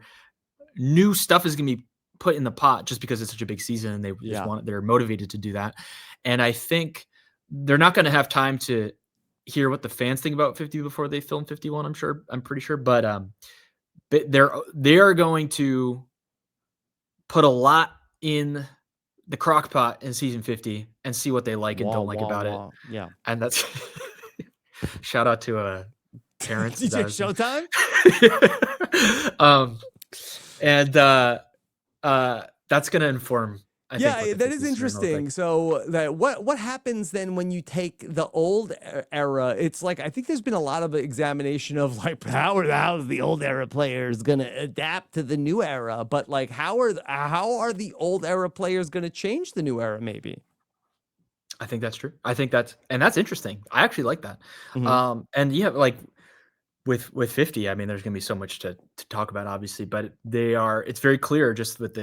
new stuff is going to be put in the pot just because it's such a big season and they just they're motivated to do that. And I think they're not going to have time to hear what the fans think about 50 before they film 51. I'm pretty sure, but they are going to put a lot in the crock pot in season 50 and see what they like and don't like about it. Yeah. And that's shout out to Terrence. DJ Showtime. That's going to inform. I think that is interesting. So that what happens then when you take the old era? It's like I think there's been a lot of examination of like how are the old era players going to adapt to the new era, but like how are the old era players going to change the new era? Maybe. I think that's true. I think that's interesting. I actually like that. And like with 50, I mean, there's going to be so much to talk about, obviously, but it's very clear just with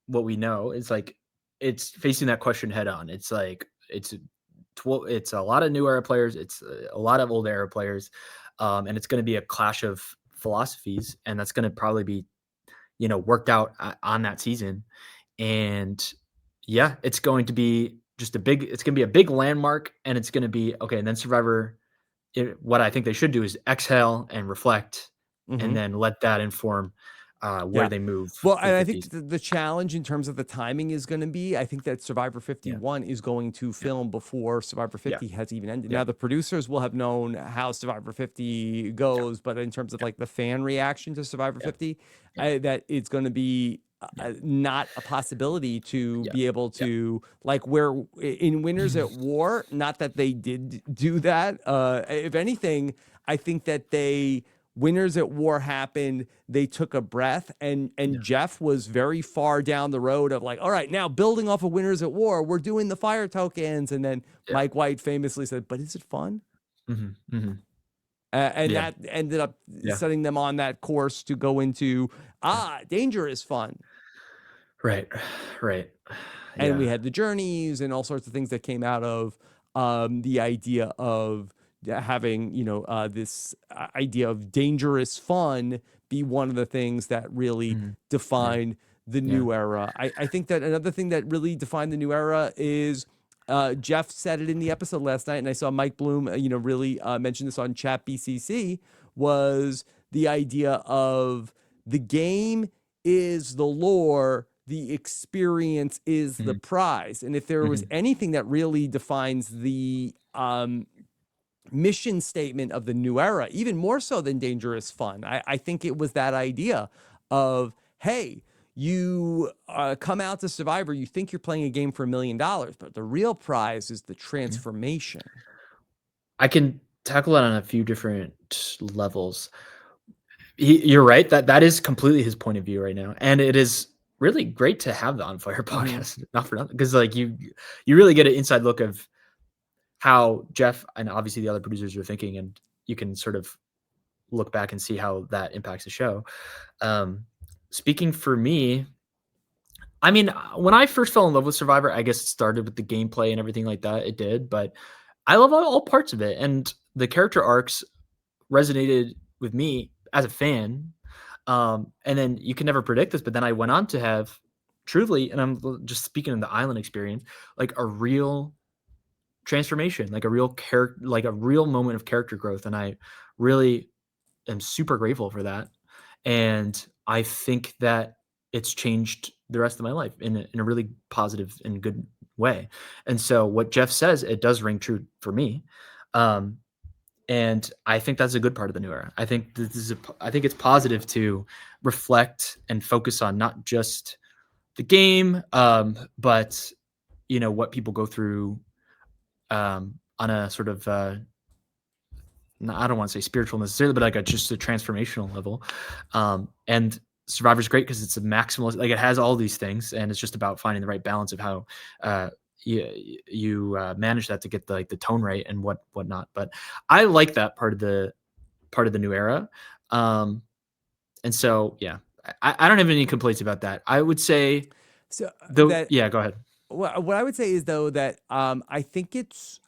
what we know. It's like it's facing that question head on. It's like it's a lot of new era players. It's a lot of old era players, and it's going to be a clash of philosophies, and that's going to probably be worked out on that season. And it's going to be it's going to be a big landmark, and it's going to be okay. And then Survivor, what I think they should do is exhale and reflect, and then let that inform where they move Well, for and the I 50s. think the challenge in terms of the timing is going to be, I think that Survivor Yeah. 51 is going to film before Survivor 50 has even ended. Yeah. Now, the producers will have known how Survivor 50 goes, but in terms of like the fan reaction to Survivor 50, that it's going to be not a possibility to be able to, like, where in Winners at War, not that they did do that. If anything, I think that Winners at War happened, they took a breath, and Jeff was very far down the road of like, all right, now building off of Winners at War, we're doing the fire tokens. And then Mike White famously said, but is it fun? And that ended up setting them on that course to go into, danger is fun. Right. And we had the journeys and all sorts of things that came out of the idea of having, this idea of dangerous fun be one of the things that really defined the new era. I think that another thing that really defined the new era is Jeff said it in the episode last night, and I saw Mike Bloom, really mention this on Chat BCC, was the idea of the game is the lore, the experience is the prize. And if there was anything that really defines the mission statement of the new era, even more so than dangerous fun, I think it was that idea of, hey, you come out to Survivor, you think you're playing a game for $1 million, but the real prize is the transformation. I can tackle it on a few different levels. You're right, that is completely his point of view right now, and it is really great to have the On Fire podcast, not for nothing, because like you really get an inside look of how Jeff and obviously the other producers are thinking, and you can sort of look back and see how that impacts the show. Speaking for me, I mean, when I first fell in love with Survivor, I guess it started with the gameplay and everything like that. It did, but I love all parts of it, and the character arcs resonated with me as a fan. And then you can never predict this, but then I went on to have truly, and I'm just speaking in the island experience, like a real transformation, like a real moment of character growth. And I really am super grateful for that. And I think that it's changed the rest of my life in a really positive and good way. And so what Jeff says, it does ring true for me. And I think that's a good part of the new era. I think I think it's positive to reflect and focus on not just the game, but what people go through on a sort of I don't want to say spiritual necessarily, but like just a transformational level. And Survivor's great because it's a maximalist, like it has all these things, and it's just about finding the right balance of how you manage that to get the tone right and whatnot. But I like that part of the new era. And so, yeah, I don't have any complaints about that. I would say so go ahead. Well, what I would say is though that I think it's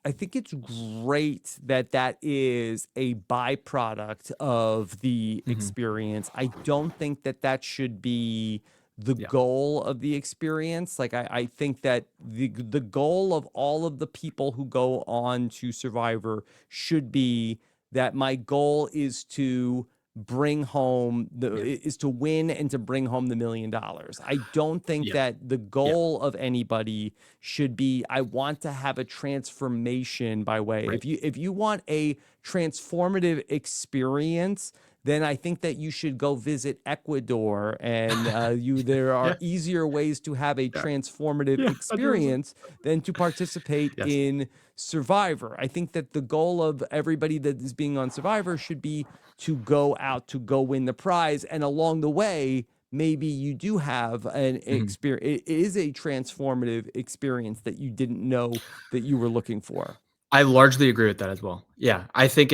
great that is a byproduct of the experience. I don't think that should be the goal of the experience. Like I think that the goal of all of the people who go on to Survivor should be that my goal is to bring home is to win and to bring home the $1 million. I don't think that the goal of anybody should be, I want to have a transformation by way. Right. If you want a transformative experience, then I think that you should go visit Ecuador, and there are easier ways to have a transformative experience than to participate in Survivor. I think that the goal of everybody that is being on Survivor should be to go out to go win the prize, and along the way, maybe you do have an experience. It is a transformative experience that you didn't know that you were looking for. I largely agree with that as well. Yeah, I think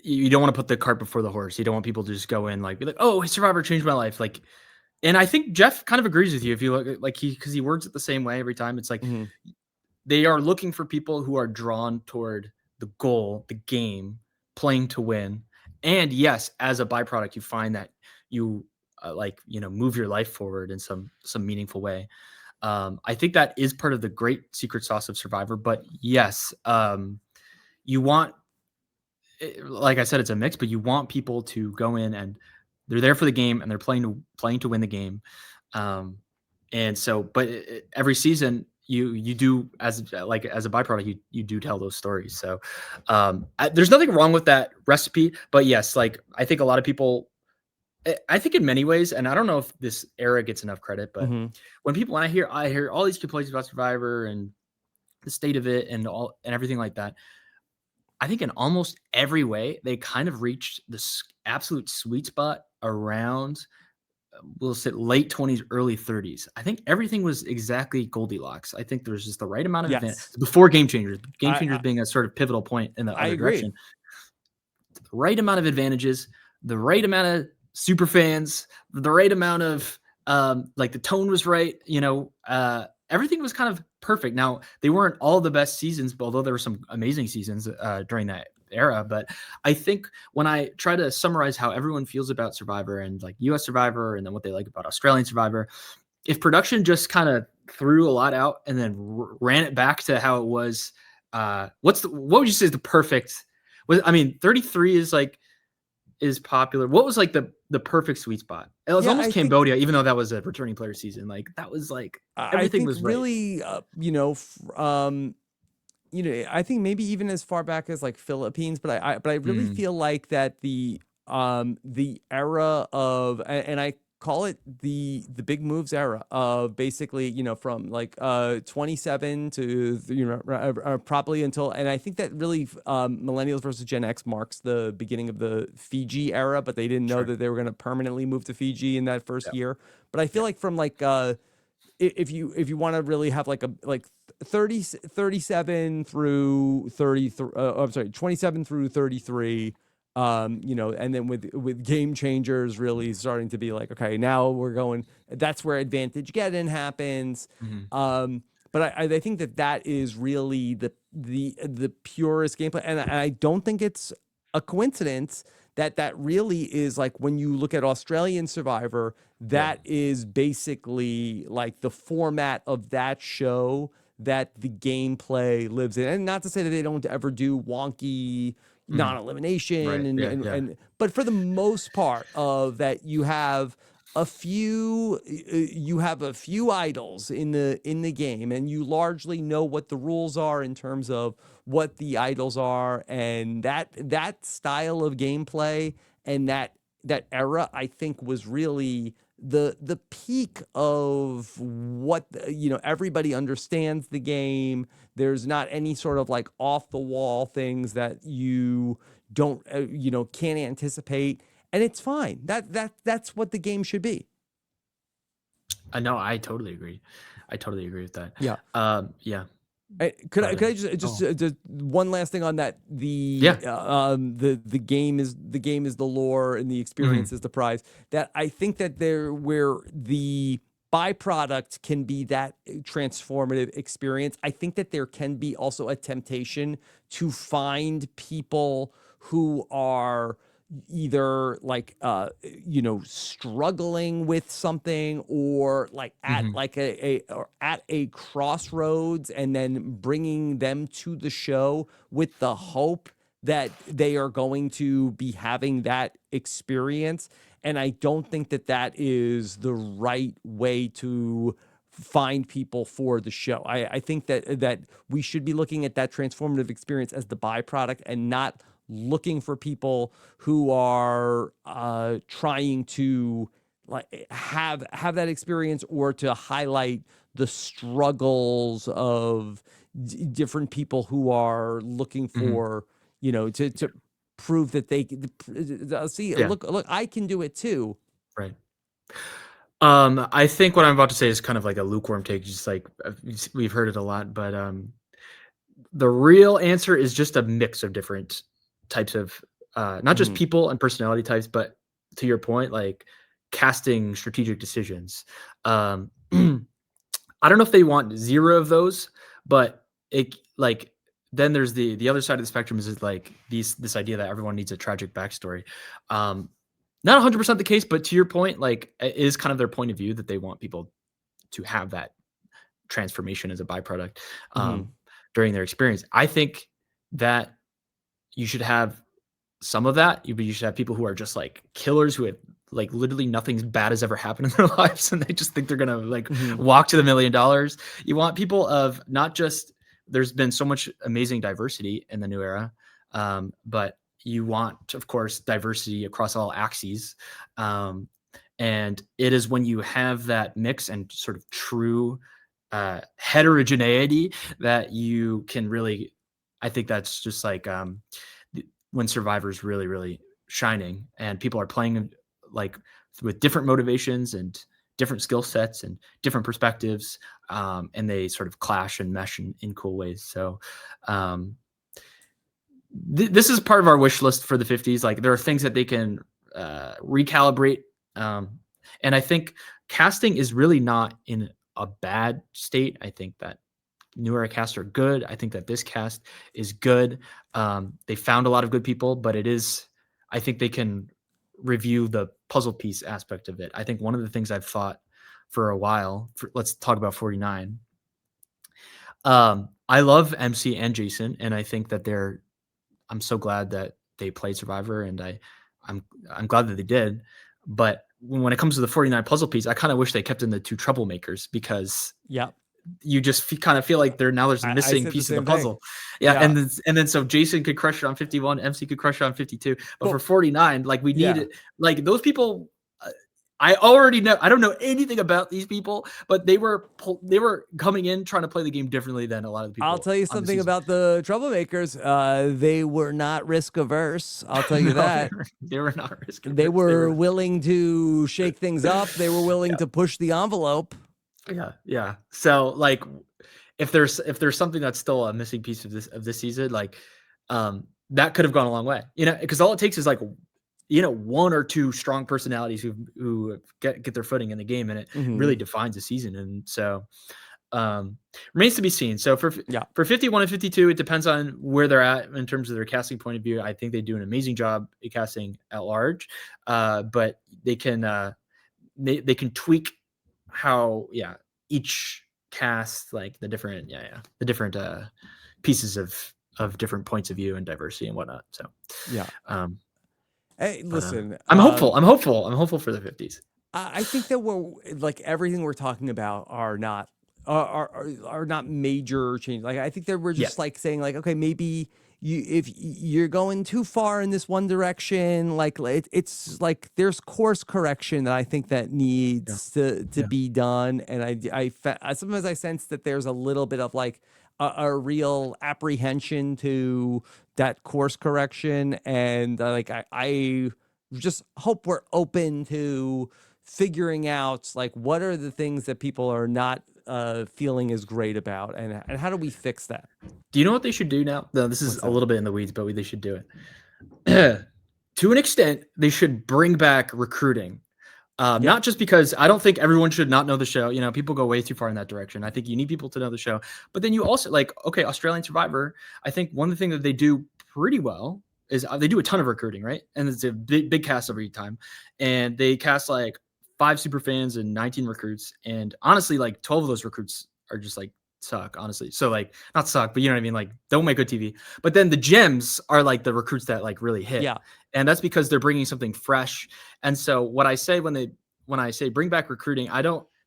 you don't want to put the cart before the horse. You don't want people to just go in be like, oh, Survivor changed my life. Like, and I think Jeff kind of agrees with you. If you look like because he words it the same way every time. It's like they are looking for people who are drawn toward the goal, the game, playing to win. And yes, as a byproduct, you find that you move your life forward in some meaningful way. I think that is part of the great secret sauce of Survivor. But yes, you want, like I said, it's a mix, but you want people to go in and they're there for the game and they're playing to win the game. And so, but every season you do as a byproduct, you do tell those stories. So there's nothing wrong with that recipe, but yes, like I think a lot of people, I think in many ways, and I don't know if this era gets enough credit, but when I hear all these complaints about Survivor and the state of it and everything like that, I think in almost every way they kind of reached this absolute sweet spot around, we'll say late 20s, early 30s. I think everything was exactly Goldilocks. I think there's just the right amount of advantage before Game Changers. Game Changers being a sort of pivotal point in the other direction. The right amount of advantages, the right amount of super fans, the right amount of like the tone was right. Everything was kind of perfect. Now they weren't all the best seasons, although there were some amazing seasons during that era. But I think when I try to summarize how everyone feels about Survivor and like US Survivor and then what they like about Australian Survivor, if production just kind of threw a lot out and then ran it back to how it was, what would you say is the perfect? 33 is popular. What was like the perfect sweet spot? It was almost Cambodia, even though that was a returning player season. Like that was like everything was right. Really, I think maybe even as far back as like Philippines, but I really feel like that the era of, and I call it the big moves era of basically, from like 27 to probably until, and I think that really millennials versus Gen X marks the beginning of the Fiji era, but they didn't know that they were going to permanently move to Fiji in that first year. But I feel like from like if you want to really have like 37 through 33, I'm sorry, 27 through 33, and then with Game Changers really starting to be like, okay, now we're going, that's where advantage getting happens. But I think that is really the purest gameplay, and I don't think it's a coincidence that really is like when you look at Australian Survivor, that is basically like the format of that show that the gameplay lives in. And not to say that they don't ever do wonky non-elimination but for the most part of that, you have a few idols in the game, and you largely know what the rules are in terms of what the idols are, and that style of gameplay and that era, I think, was really the peak of what everybody understands the game. There's not any sort of like off the wall things that you don't can't anticipate, and it's fine. That's what the game should be. No, I totally agree. I totally agree with that. Yeah. Yeah. Could I just one last thing on that? The game is the lore and the experience is the prize. That I think that where the byproduct can be that transformative experience, I think that there can be also a temptation to find people who are either like struggling with something, or like at like at a crossroads, and then bringing them to the show with the hope that they are going to be having that experience. And I don't think that is the right way to find people for the show. I think that we should be looking at that transformative experience as the byproduct, and not looking for people who are trying to like have that experience, or to highlight the struggles of different people who are looking for to prove that they see look, I can do it too. Right. I think what I'm about to say is kind of like a lukewarm take, just like we've heard it a lot, but the real answer is just a mix of different types of not just people and personality types, but to your point, like casting strategic decisions. I don't know if they want zero of those, but it like then there's the other side of the spectrum is like this idea that everyone needs a tragic backstory. Not 100% the case, but to your point, like it is kind of their point of view that they want people to have that transformation as a byproduct during their experience. I think that you should have some of that. You should have people who are just like killers, who have like literally nothing bad has ever happened in their lives, and they just think they're gonna like Mhm. walk to the $1 million. You want people of not just, there's been so much amazing diversity in the new era, but you want, of course, diversity across all axes. And it is when you have that mix and sort of true heterogeneity that you can really, I think that's just like when Survivor's really, really shining and people are playing like with different motivations and different skill sets and different perspectives, and they sort of clash and mesh in cool ways. So this is part of our wish list for the 50s. Like there are things that they can recalibrate. And I think casting is really not in a bad state. I think that new era casts are good. I think that this cast is good. They found a lot of good people, but I think they can review the puzzle piece aspect of it. I think one of the things I've thought for a while, let's talk about 49. I love MC and Jason, and I think that I'm so glad that they played Survivor, and I'm glad that they did. But when it comes to the 49 puzzle piece, I kind of wish they kept in the two troublemakers, because you just kind of feel like there's a I missing said the piece of the same puzzle. thing. Yeah. Yeah. And then so Jason could crush it on 51, MC could crush it on 52. But But- for 49, like we Yeah. need like those people. I already know, I don't know anything about these people, but they were coming in trying to play the game differently than a lot of the people. I'll tell you on the something season. about the troublemakers. They were not risk averse. I'll tell you No, that. they were not risking. They were willing to shake things up. They were willing Yeah. to push the envelope. Yeah. So like, if there's something that's still a missing piece of this season, like, that could have gone a long way, because all it takes is like, one or two strong personalities who get their footing in the game, and it really defines a season. And so, remains to be seen. So for 51 and 52, it depends on where they're at in terms of their casting point of view. I think they do an amazing job at casting at large, but they can they can tweak how each cast, like the different pieces of different points of view and diversity and whatnot. So Hey, listen, I'm hopeful. I'm hopeful for the 50s. I think that we're like everything we're talking about are not major changes. Like I think that we're just like saying like, okay, maybe if you're going too far in this one direction, like it's like there's course correction that I think that needs to be done. And I sometimes I sense that there's a little bit of like a real apprehension to that course correction, and like I just hope we're open to figuring out like what are the things that people are not feeling is great about, and how do we fix that? Do you know what they should do now? No, this is a little bit in the weeds, but they should do it. To an extent, they should bring back recruiting. Not just because I don't think everyone should not know the show. People go way too far in that direction. I think you need people to know the show. But then you also Australian Survivor. I think one of the things that they do pretty well is they do a ton of recruiting, right? And it's a big cast every time. And they cast like 5 super fans and 19 recruits. And honestly, like 12 of those recruits are just like suck, honestly. So like not suck, but you know what I mean? Like don't make good TV. But then the gems are like the recruits that like really hit. Yeah. And that's because they're bringing something fresh. And so what I say when I say bring back recruiting,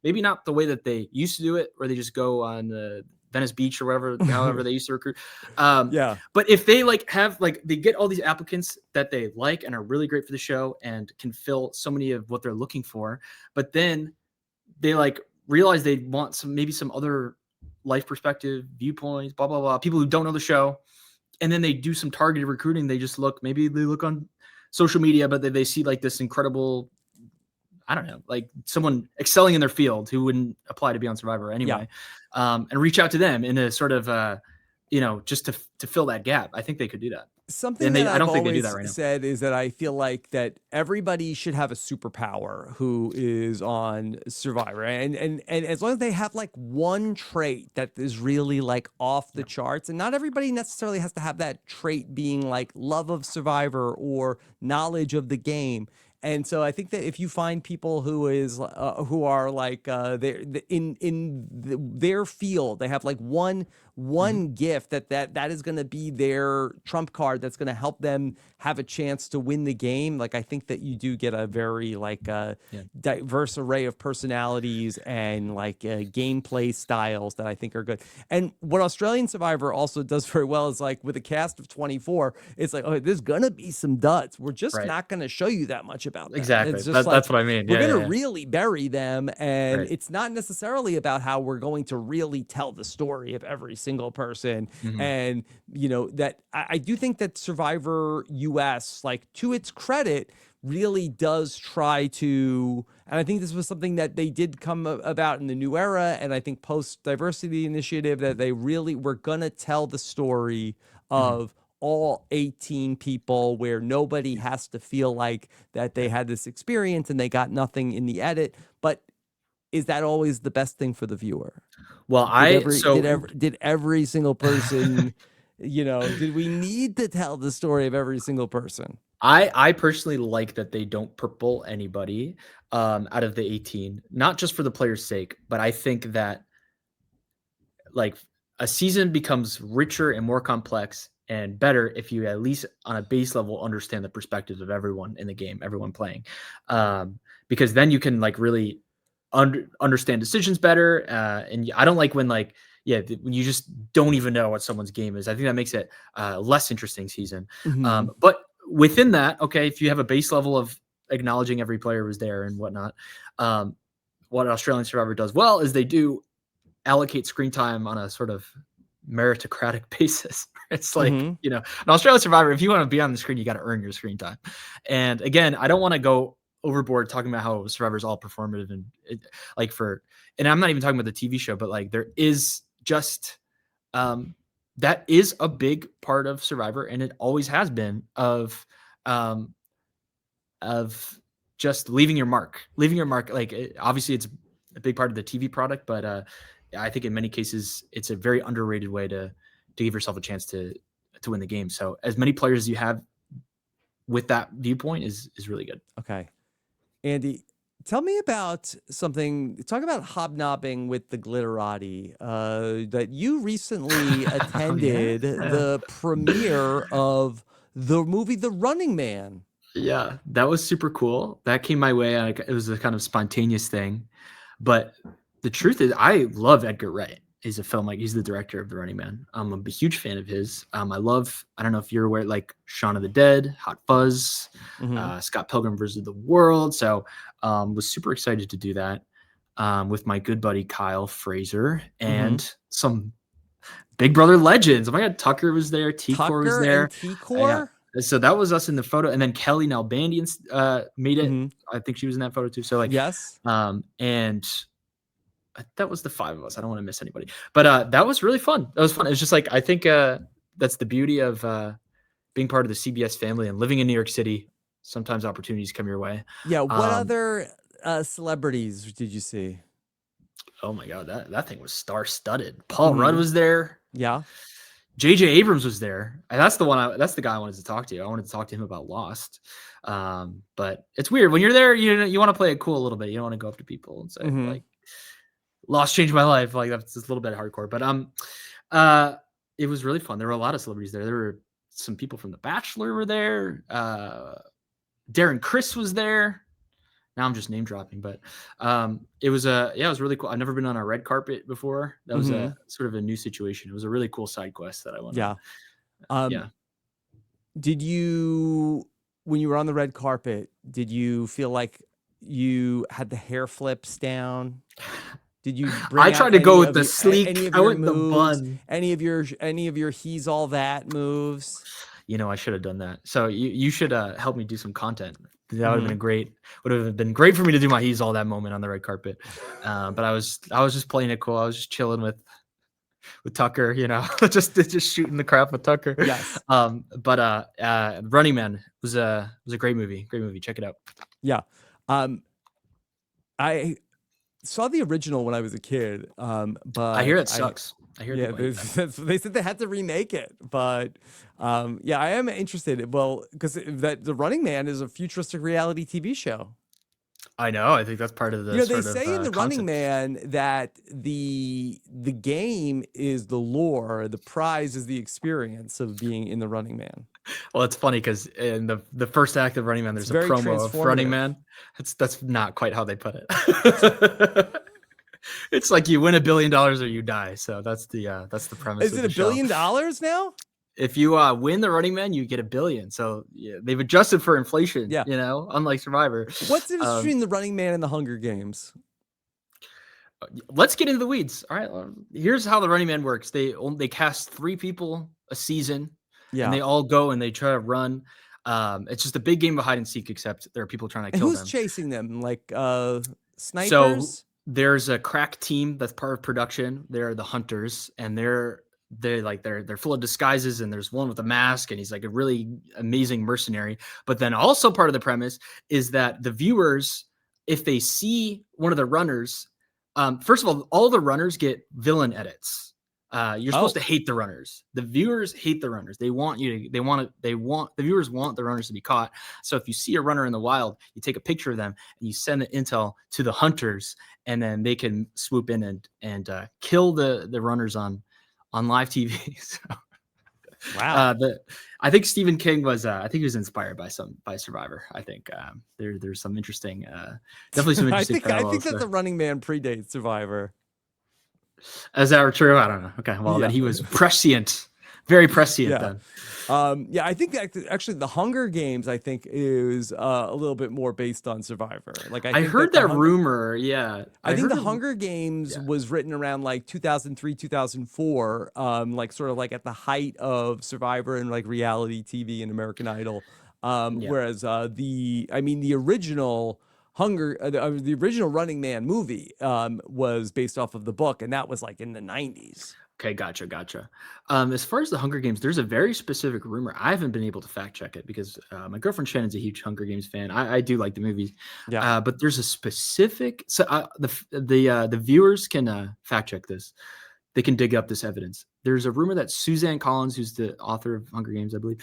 maybe not the way that they used to do it, where they just go on the Venice Beach or whatever, however they used to recruit. But if they they get all these applicants that they like and are really great for the show and can fill so many of what they're looking for, but then they like realize they want some other life perspective, viewpoints, blah, blah, blah, people who don't know the show. And then they do some targeted recruiting. They look on social media, but they see like this incredible, I don't know, like someone excelling in their field who wouldn't apply to be on Survivor anyway, and reach out to them in a sort of, just to fill that gap. I think they could do that. Something that I've always said is that I feel like that everybody should have a superpower who is on Survivor, and as long as they have like one trait that is really like off the charts, and not everybody necessarily has to have that trait being like love of Survivor or knowledge of the game. And so I think that if you find people who are like their field, they have like one gift that is going to be their trump card that's going to help them have a chance to win the game. Like I think that you do get a very diverse array of personalities and like gameplay styles that I think are good. And what Australian Survivor also does very well is like with a cast of 24, it's like, oh, there's gonna be some duds. We're just not gonna show you that much about them. Exactly. It's just That's what I mean. We're Yeah, gonna really bury them, and Right. it's not necessarily about how we're going to really tell the story of every single person. And that I do think that Survivor US, like to its credit, really does try to, and I think this was something that they did come about in the new era, and I think post diversity initiative, that they really were gonna tell the story of all 18 people, where nobody has to feel like that they had this experience and they got nothing in the edit. But is that always the best thing for the viewer? Well, Did every single person, did we need to tell the story of every single person? I personally like that they don't purple anybody out of the 18, not just for the player's sake, but I think that like a season becomes richer and more complex and better if you at least on a base level understand the perspectives of everyone in the game, everyone playing, because then you can like really understand decisions better. And I don't like when when you just don't even know what someone's game is. I think that makes it less interesting season. But within that, okay, if you have a base level of acknowledging every player was there and whatnot, what Australian Survivor does well is they do allocate screen time on a sort of meritocratic basis. It's like, an Australian Survivor, if you want to be on the screen, you got to earn your screen time. And again, I don't want to go overboard talking about how Survivor is all performative and and I'm not even talking about the TV show, but like there is just that is a big part of Survivor, and it always has been of just leaving your mark. Like obviously it's a big part of the TV product, but I think in many cases it's a very underrated way to give yourself a chance to win the game. So as many players as you have with that viewpoint is really good. Okay. Andy, tell me about something. Talk about hobnobbing with the glitterati. That you recently attended the premiere of the movie The Running Man. Yeah, that was super cool. That came my way. It was a kind of spontaneous thing. But the truth is, I love Edgar Wright. He's he's the director of The Running Man. I'm a huge fan of his. I don't know if you're aware, like Shaun of the Dead, Hot Fuzz, Scott Pilgrim vs. the World. So was super excited to do that with my good buddy Kyle Fraser and some Big Brother legends. Oh my God, Tucker was there. T-Core was there. T-Core? So that was us in the photo. And then Kelly Nalbandian made it. I think she was in that photo too. So yes. And that was the 5 of us. I don't want to miss anybody, but that was really fun. That was fun. It's just like, I think that's the beauty of being part of the CBS family and living in New York City. Sometimes opportunities come your way. Yeah. What other celebrities did you see? Oh my God, that thing was star-studded. Paul Rudd was there. Yeah. J.J. Abrams was there. And that's the guy I wanted to talk to. I wanted to talk to him about Lost. But it's weird when you're there. You want to play it cool a little bit. You don't want to go up to people and say like, Lost changed my life. Like that's a little bit hardcore, but it was really fun. There were a lot of celebrities there. There were some people from The Bachelor were there. Darren Criss was there. Now I'm just name dropping, but it was it was really cool. I've never been on a red carpet before. That was a sort of a new situation. It was a really cool side quest that I went on. Yeah. Did you, when you were on the red carpet, did you feel like you had the hair flips down? Did you I tried to go with the sleek. I went the bun. Any of your he's all that moves? I should have done that. So you should help me do some content. That would have been great for me to do my he's all that moment on the red carpet. But I was just playing it cool. I was just chilling with Tucker, just shooting the crap with Tucker. Yes. But Running Man was a great movie. Great movie. Check it out. Yeah. I saw the original when I was a kid, but I hear it sucks. I hear Yeah, people hate that. they said they had to remake it, but yeah, I am interested. Well, because that the Running Man is a futuristic reality TV show. I know. I think that's part of the They sort of say in the Running concept. Man that the game is the lore, the prize is the experience of being in the Running Man. Well, it's funny because in the first act of Running Man, It's there's a very promo of Running transformative. Man. That's not quite how they put it. It's like you win $1 billion or you die. So that's the premise Is of it the $1 show. billion now? If you win the Running Man, you get $1 billion. So yeah, they've adjusted for inflation. Yeah. Unlike Survivor. What's the difference between the Running Man and the Hunger Games? Let's get into the weeds. All right. Here's how the Running Man works. They cast 3 people a season, and they all go and they try to run. It's just a big game of hide and seek, except there are people trying to kill them. Who's chasing them? Like snipers? So there's a crack team that's part of production. They're the hunters, and they're full of disguises, and there's one with a mask, and he's like a really amazing mercenary. But then also part of the premise is that the viewers, if they see one of the runners, first of all the runners get villain edits. You're supposed to hate the runners. The viewers hate the runners. The viewers want the runners to be caught. So if you see a runner in the wild, you take a picture of them and you send the intel to the hunters, and then they can swoop in and kill the runners on live TV. So, wow. I think Stephen King was he was inspired by Survivor. I think there's some interesting definitely some interesting I think that there. the Running Man predates Survivor. Is that true? I don't know. Okay, well then he was prescient, very prescient then. Yeah, I think that actually the Hunger Games, I think, is a little bit more based on Survivor. Like I heard that rumor. Yeah, I think the Hunger Games was written around like 2003, 2004, like sort of like at the height of Survivor and like reality TV and American Idol. Whereas the original the original Running Man movie was based off of the book, and that was like in the 90s. Okay, gotcha. As far as the Hunger Games, there's a very specific rumor. I haven't been able to fact check it because my girlfriend Shannon's a huge Hunger Games fan. I do like the movies. Yeah. But there's a specific. So the viewers can fact check this. They can dig up this evidence. There's a rumor that Suzanne Collins, who's the author of Hunger Games, I believe,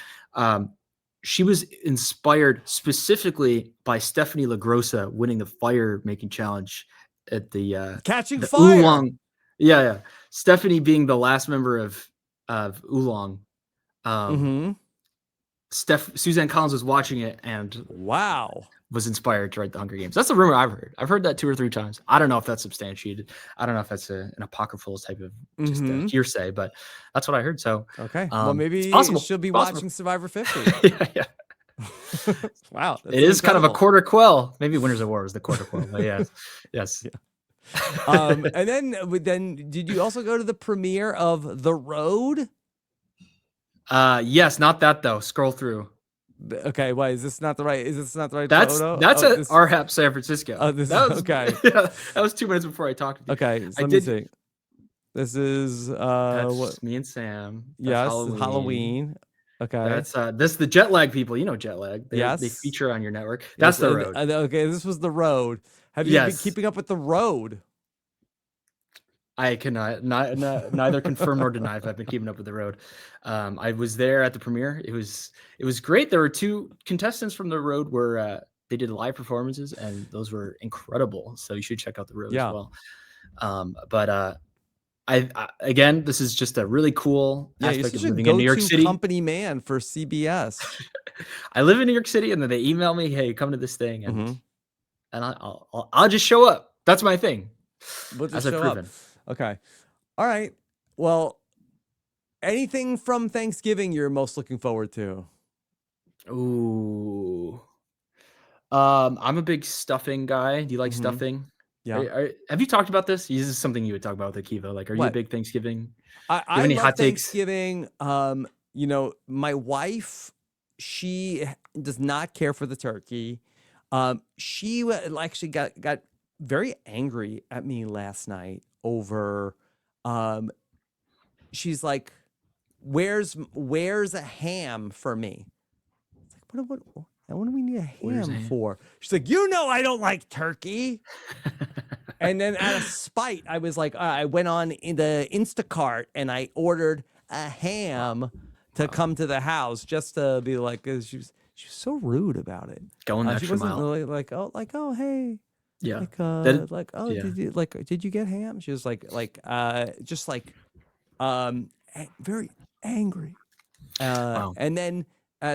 she was inspired specifically by Stephanie LaGrossa winning the fire making challenge at the Catching Fire. Oolong. Yeah. Stephanie being the last member of Oolong. Suzanne Collins was watching it and was inspired to write the Hunger Games. That's a rumor I've heard. I've heard that 2 or 3 times. I don't know if that's substantiated. I don't know if that's an apocryphal type of just hearsay, but that's what I heard. So okay, well maybe she'll be watching Survivor 50. yeah. Wow, it is kind of a quarter quell. Maybe Winners of War is the quarter quell. But yes. Yeah. And then did you also go to the premiere of The Road? Yes, not that though. Scroll through. Okay, why is this not the right? That's photo? That's at RHAP San Francisco. Okay. Yeah, that was 2 minutes before I talked to you. Okay, so let me see. This is that's me and Sam. That's Halloween. Okay. That's this the jet lag people. You know jet lag. They feature on your network. That's The Road. Okay, this was The Road. Have you been keeping up with The Road? I cannot neither confirm nor deny if I've been keeping up with The Road. I was there at the premiere. It was great. There were 2 contestants from The Road where they did live performances, and those were incredible. So you should check out The Road as well. But I again, this is just a really cool aspect of living in New York City. Company man for CBS. I live in New York City, and then they email me, "Hey, come to this thing," and I'll just show up. That's my thing. As I've proven. Okay. All right. Well, anything from Thanksgiving you're most looking forward to? Ooh. I'm a big stuffing guy. Do you like stuffing? Yeah. Have you talked about this? This is something you would talk about with Akiva. Like, are you a big Thanksgiving? I love hot Thanksgiving. My wife, she does not care for the turkey. She actually got very angry at me last night over. She's like, "Where's a ham for me?" It's like, what do we need a ham for? She's like, I don't like turkey. And then out of spite, I was like, I went on in the Instacart and I ordered a ham to come to the house just to be like, 'cause she was so rude about it. Going the She extra wasn't mile. really like, oh, hey, Yeah. oh, Yeah. did you get ham? She was just like, very angry. Wow. And then,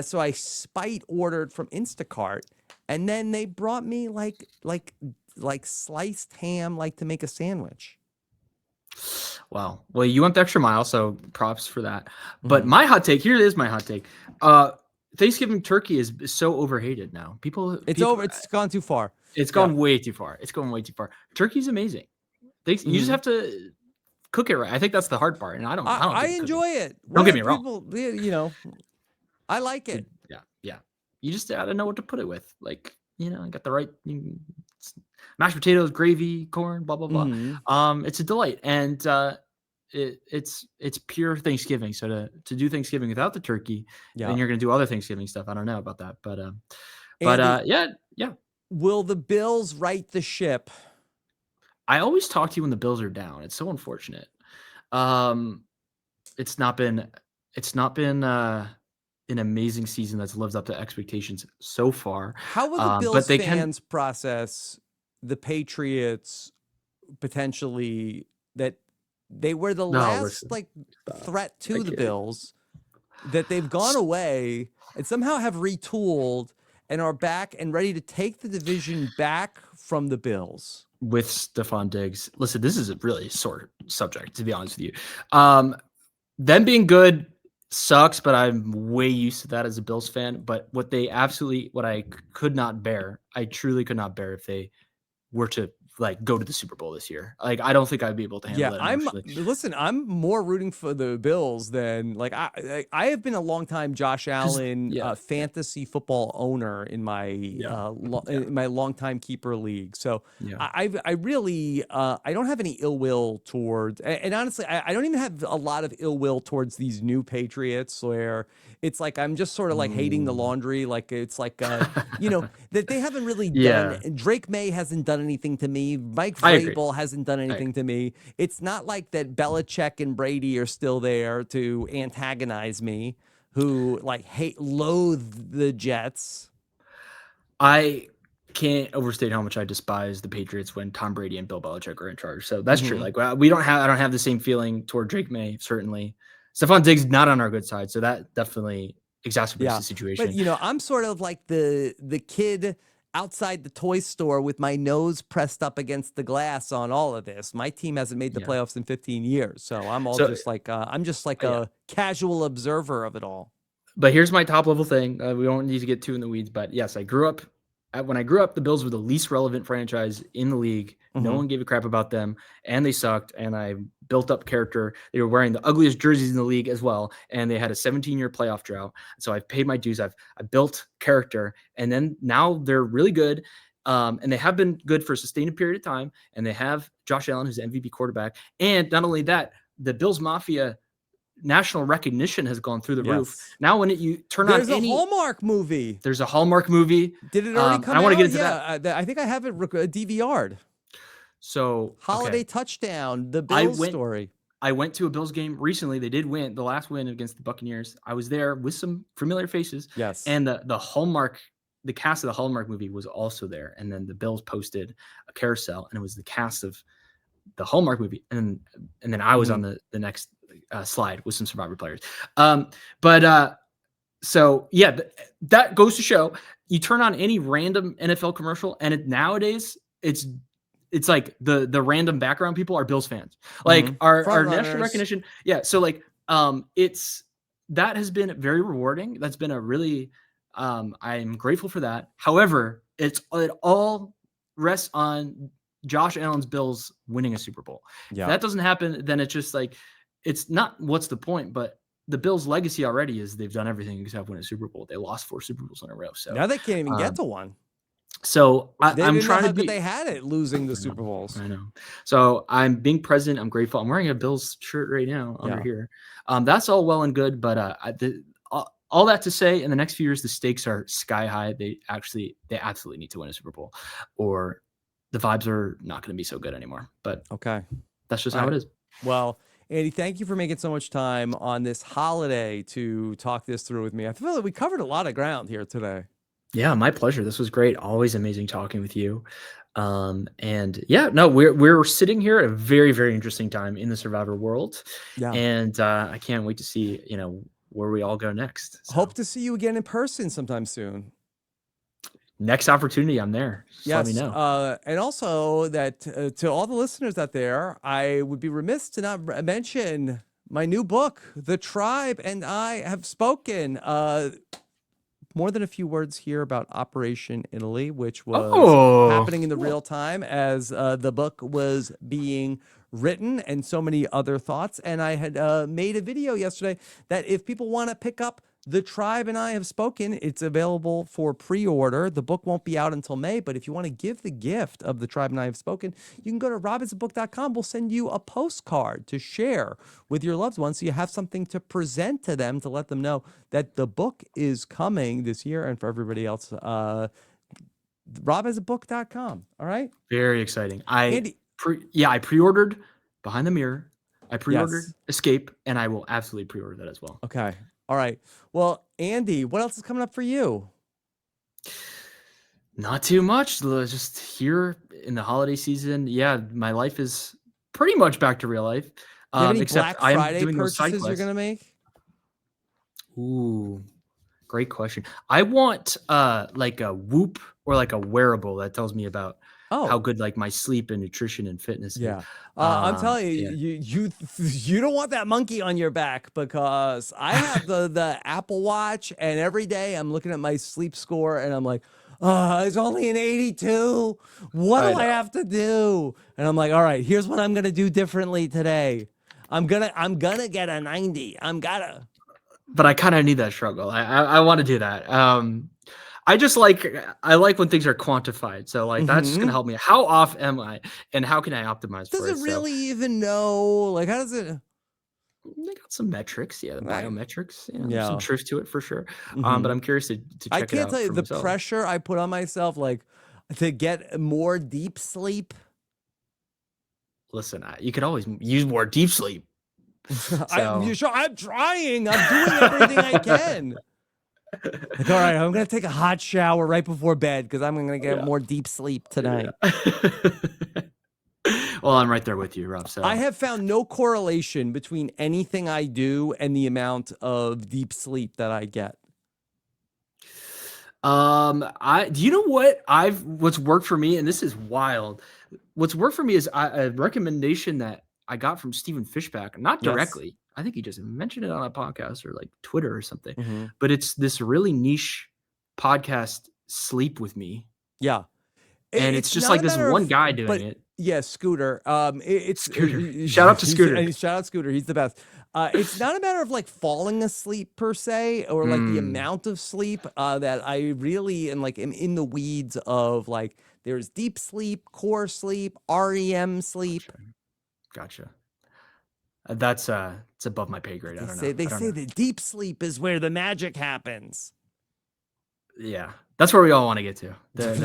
so I spite ordered from Instacart, and then they brought me like sliced ham, like to make a sandwich. Wow. Well, you went the extra mile, so props for that. But Mhm. my hot take, here is my hot take. Thanksgiving turkey is so overhated now. It's over. It's gone too far. It's gone way too far. It's going way too far. Turkey's amazing. You just have to cook it right. I think that's the hard part, and I don't. I think enjoy it. Don't get me wrong. People, I like it. Yeah. You just gotta know what to put it with. Like, got the right mashed potatoes, gravy, corn, blah blah blah. Mhm. It's a delight, and it's pure Thanksgiving. So to do Thanksgiving without the turkey, then you're gonna do other Thanksgiving stuff. I don't know about that, but Andy, yeah. will the Bills right the ship? I always talk to you when the Bills are down. It's so unfortunate. It's not been an amazing season that's lived up to expectations so far. How will the Bills fans process the Patriots potentially that they were the last threat to the Bills, that they've gone away and somehow have retooled and are back and ready to take the division back from the Bills? With Stephon Diggs. Listen, this is a really sore subject, to be honest with you. Them being good sucks, but I'm way used to that as a Bills fan. But what I could not bear, I truly could not bear if they were to go to the Super Bowl this year. I don't think I'd be able to handle that emotionally. I'm more rooting for the Bills than I have been a long time Josh Allen fantasy football owner in my in my longtime keeper league. So I really I don't have any ill will towards, and honestly I don't even have a lot of ill will towards these new Patriots, where it's like I'm just sort of like hating the laundry. Like it's like that they haven't really done. Drake May hasn't done anything to me. Mike Vrabel hasn't done anything to me. It's not like that Belichick and Brady are still there to antagonize me, who loathe the Jets. I can't overstate how much I despise the Patriots when Tom Brady and Bill Belichick are in charge. So that's true. I don't have the same feeling toward Drake May, certainly. Stephon Diggs not on our good side, so that definitely exacerbates the situation. But I'm sort of like the kid outside the toy store with my nose pressed up against the glass on all of this. My team hasn't made the playoffs in 15 years, so I'm just like a casual observer of it all. But here's my top level thing. We don't need to get too in the weeds, but yes, when I grew up, the Bills were the least relevant franchise in the league. No one gave a crap about them, and they sucked. And I built up character. They were wearing the ugliest jerseys in the league as well, and they had a 17-year playoff drought. So I've paid my dues. I built character, and then now they're really good. And they have been good for a sustained period of time. And they have Josh Allen, who's the MVP quarterback. And not only that, the Bills Mafia national recognition has gone through the roof. Now, when you turn on there's a Hallmark movie. There's a Hallmark movie. Did it already come out? I want to get into that. I think I have it DVR'd. So Holiday Touchdown, the Bills story. I went to a Bills game recently. They did win the last win against the Buccaneers. I was there with some familiar faces. Yes. And the Hallmark, the cast of the Hallmark movie was also there. And then the Bills posted a carousel, and it was the cast of the Hallmark movie. And then I was on the next slide with some Survivor players. So yeah, that goes to show, you turn on any random NFL commercial, and nowadays it's like the random background people are Bills fans. Our national recognition. Yeah. So that has been very rewarding. That's been a really, I'm grateful for that. However, it all rests on Josh Allen's Bills winning a Super Bowl. Yeah. If that doesn't happen, then it's just it's not what's the point, but the Bills' legacy already is they've done everything except win a Super Bowl. They lost 4 Super Bowls in a row. So now they can't even get to one. So I'm trying to be. They had it losing the Super Bowls. I know. So I'm being present. I'm grateful. I'm wearing a Bills shirt right now under here. That's all well and good, but all that to say, in the next few years, the stakes are sky high. They absolutely need to win a Super Bowl, or the vibes are not going to be so good anymore. But Okay. that's just All how right. it is. Well, Andy, thank you for making so much time on this holiday to talk this through with me. I feel like we covered a lot of ground here today. Yeah, my pleasure. This was great. Always amazing talking with you. And yeah, no, we're sitting here at a very, very interesting time in the Survivor world. Yeah. And I can't wait to see, where we all go next. So Hope to see you again in person sometime soon. next opportunity, I'm there. Just let me Yes. know. And also that to all the listeners out there, I would be remiss to not mention my new book, The Tribe and I Have Spoken. More than a few words here about Operation Italy, which was happening in the real time as the book was being written, and so many other thoughts. And I had made a video yesterday that if people want to pick up The Tribe and I Have Spoken, it's available for pre-order. The book won't be out until May, but if you want to give the gift of The Tribe and I Have Spoken, you can go to robinsonbook.com. We'll send you a postcard to share with your loved ones so you have something to present to them to let them know that the book is coming this year. And for everybody else, robinsonbook.com. All right? Very exciting. Andy. I pre-ordered Behind the Mirror. I pre-ordered Yes. Escape, and I will absolutely pre-order that as well. Okay. All right. Well, Andy, what else is coming up for you? Not too much. Just here in the holiday season. Yeah, my life is pretty much back to real life. Do you have any Except Black I am Friday doing those side purchases you're quests. going to make? Ooh, great question. I want like a Whoop or like a wearable that tells me about how good like my sleep and nutrition and fitness is. Yeah. I'm telling you, Yeah. you don't want that monkey on your back, because I have the Apple Watch, and every day I'm looking at my sleep score and I'm like, it's only an 82. What do I have to do? And I'm like, all right, here's what I'm gonna do differently today. I'm gonna get a 90. But I kind of need that struggle. I want to do that. I like when things are quantified. So like that's just gonna help me. How off am I, and how can I optimize for it? Does it really even know? Like, how does it? They got some metrics, the biometrics. There's some Yeah. truth to it for sure. But I'm curious to check I it can't out tell you for the myself. pressure I put on myself, like, to get more deep sleep. Listen, you could always use more deep sleep. I'm trying. I'm doing everything I can. Like, all right, I'm gonna take a hot shower right before bed because I'm gonna get more deep sleep tonight. Well, I'm right there with you, Rob. So I have found no correlation between anything I do and the amount of deep sleep that I get. Do you know what's worked for me, and this is wild. What's worked for me is a recommendation that I got from Stephen Fishback, not directly. I think he just mentioned it on a podcast or like Twitter or something. But it's this really niche podcast, Sleep With Me. Yeah. And it's just like this one guy doing it. Yeah, Scooter. It's Scooter. Shout out to Scooter. Shout out Scooter. He's the best. It's not a matter of like falling asleep per se, or like the amount of sleep that I really am in the weeds of. Like, there's deep sleep, core sleep, REM sleep. Gotcha. That's it's above my pay grade. I don't know. They say that deep sleep is where the magic happens. Yeah, that's where we all want to get to.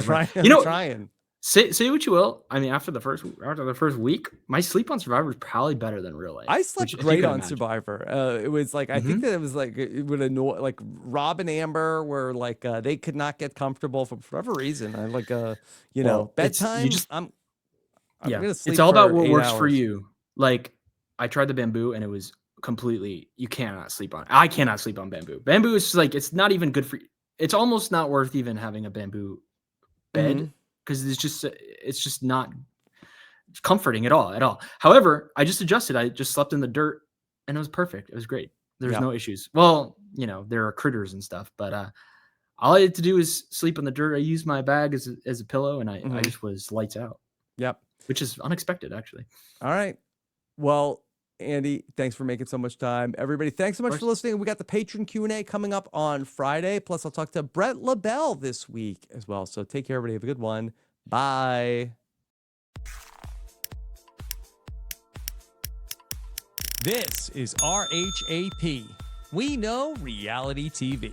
Trying. Say what you will. I mean, after the first week, my sleep on Survivor is probably better than real life. I slept great on Survivor. It was like, I think that it was like, it would annoy, like Rob and Amber were like, they could not get comfortable for whatever reason. I like, bedtime. I'm gonna sleep. It's all about what 8 works for hours. you. Like, I tried the bamboo and it was completely, you cannot sleep on. I cannot sleep on bamboo. Bamboo is just like, it's not even good for you. It's almost not worth even having a bamboo bed, because it's just not comforting at all. However, I just adjusted. I just slept in the dirt and it was perfect. It was great. There's no issues. Well, there are critters and stuff, but all I had to do is sleep in the dirt. I used my bag as a pillow, and I just was lights out. Yep. Which is unexpected, actually. All right. Well, Andy, thanks for making so much time. Everybody, thanks so much for listening. We got the patron Q&A coming up on Friday. Plus, I'll talk to Brett LaBelle this week as well. So take care, everybody. Have a good one. Bye. This is RHAP. We know reality TV.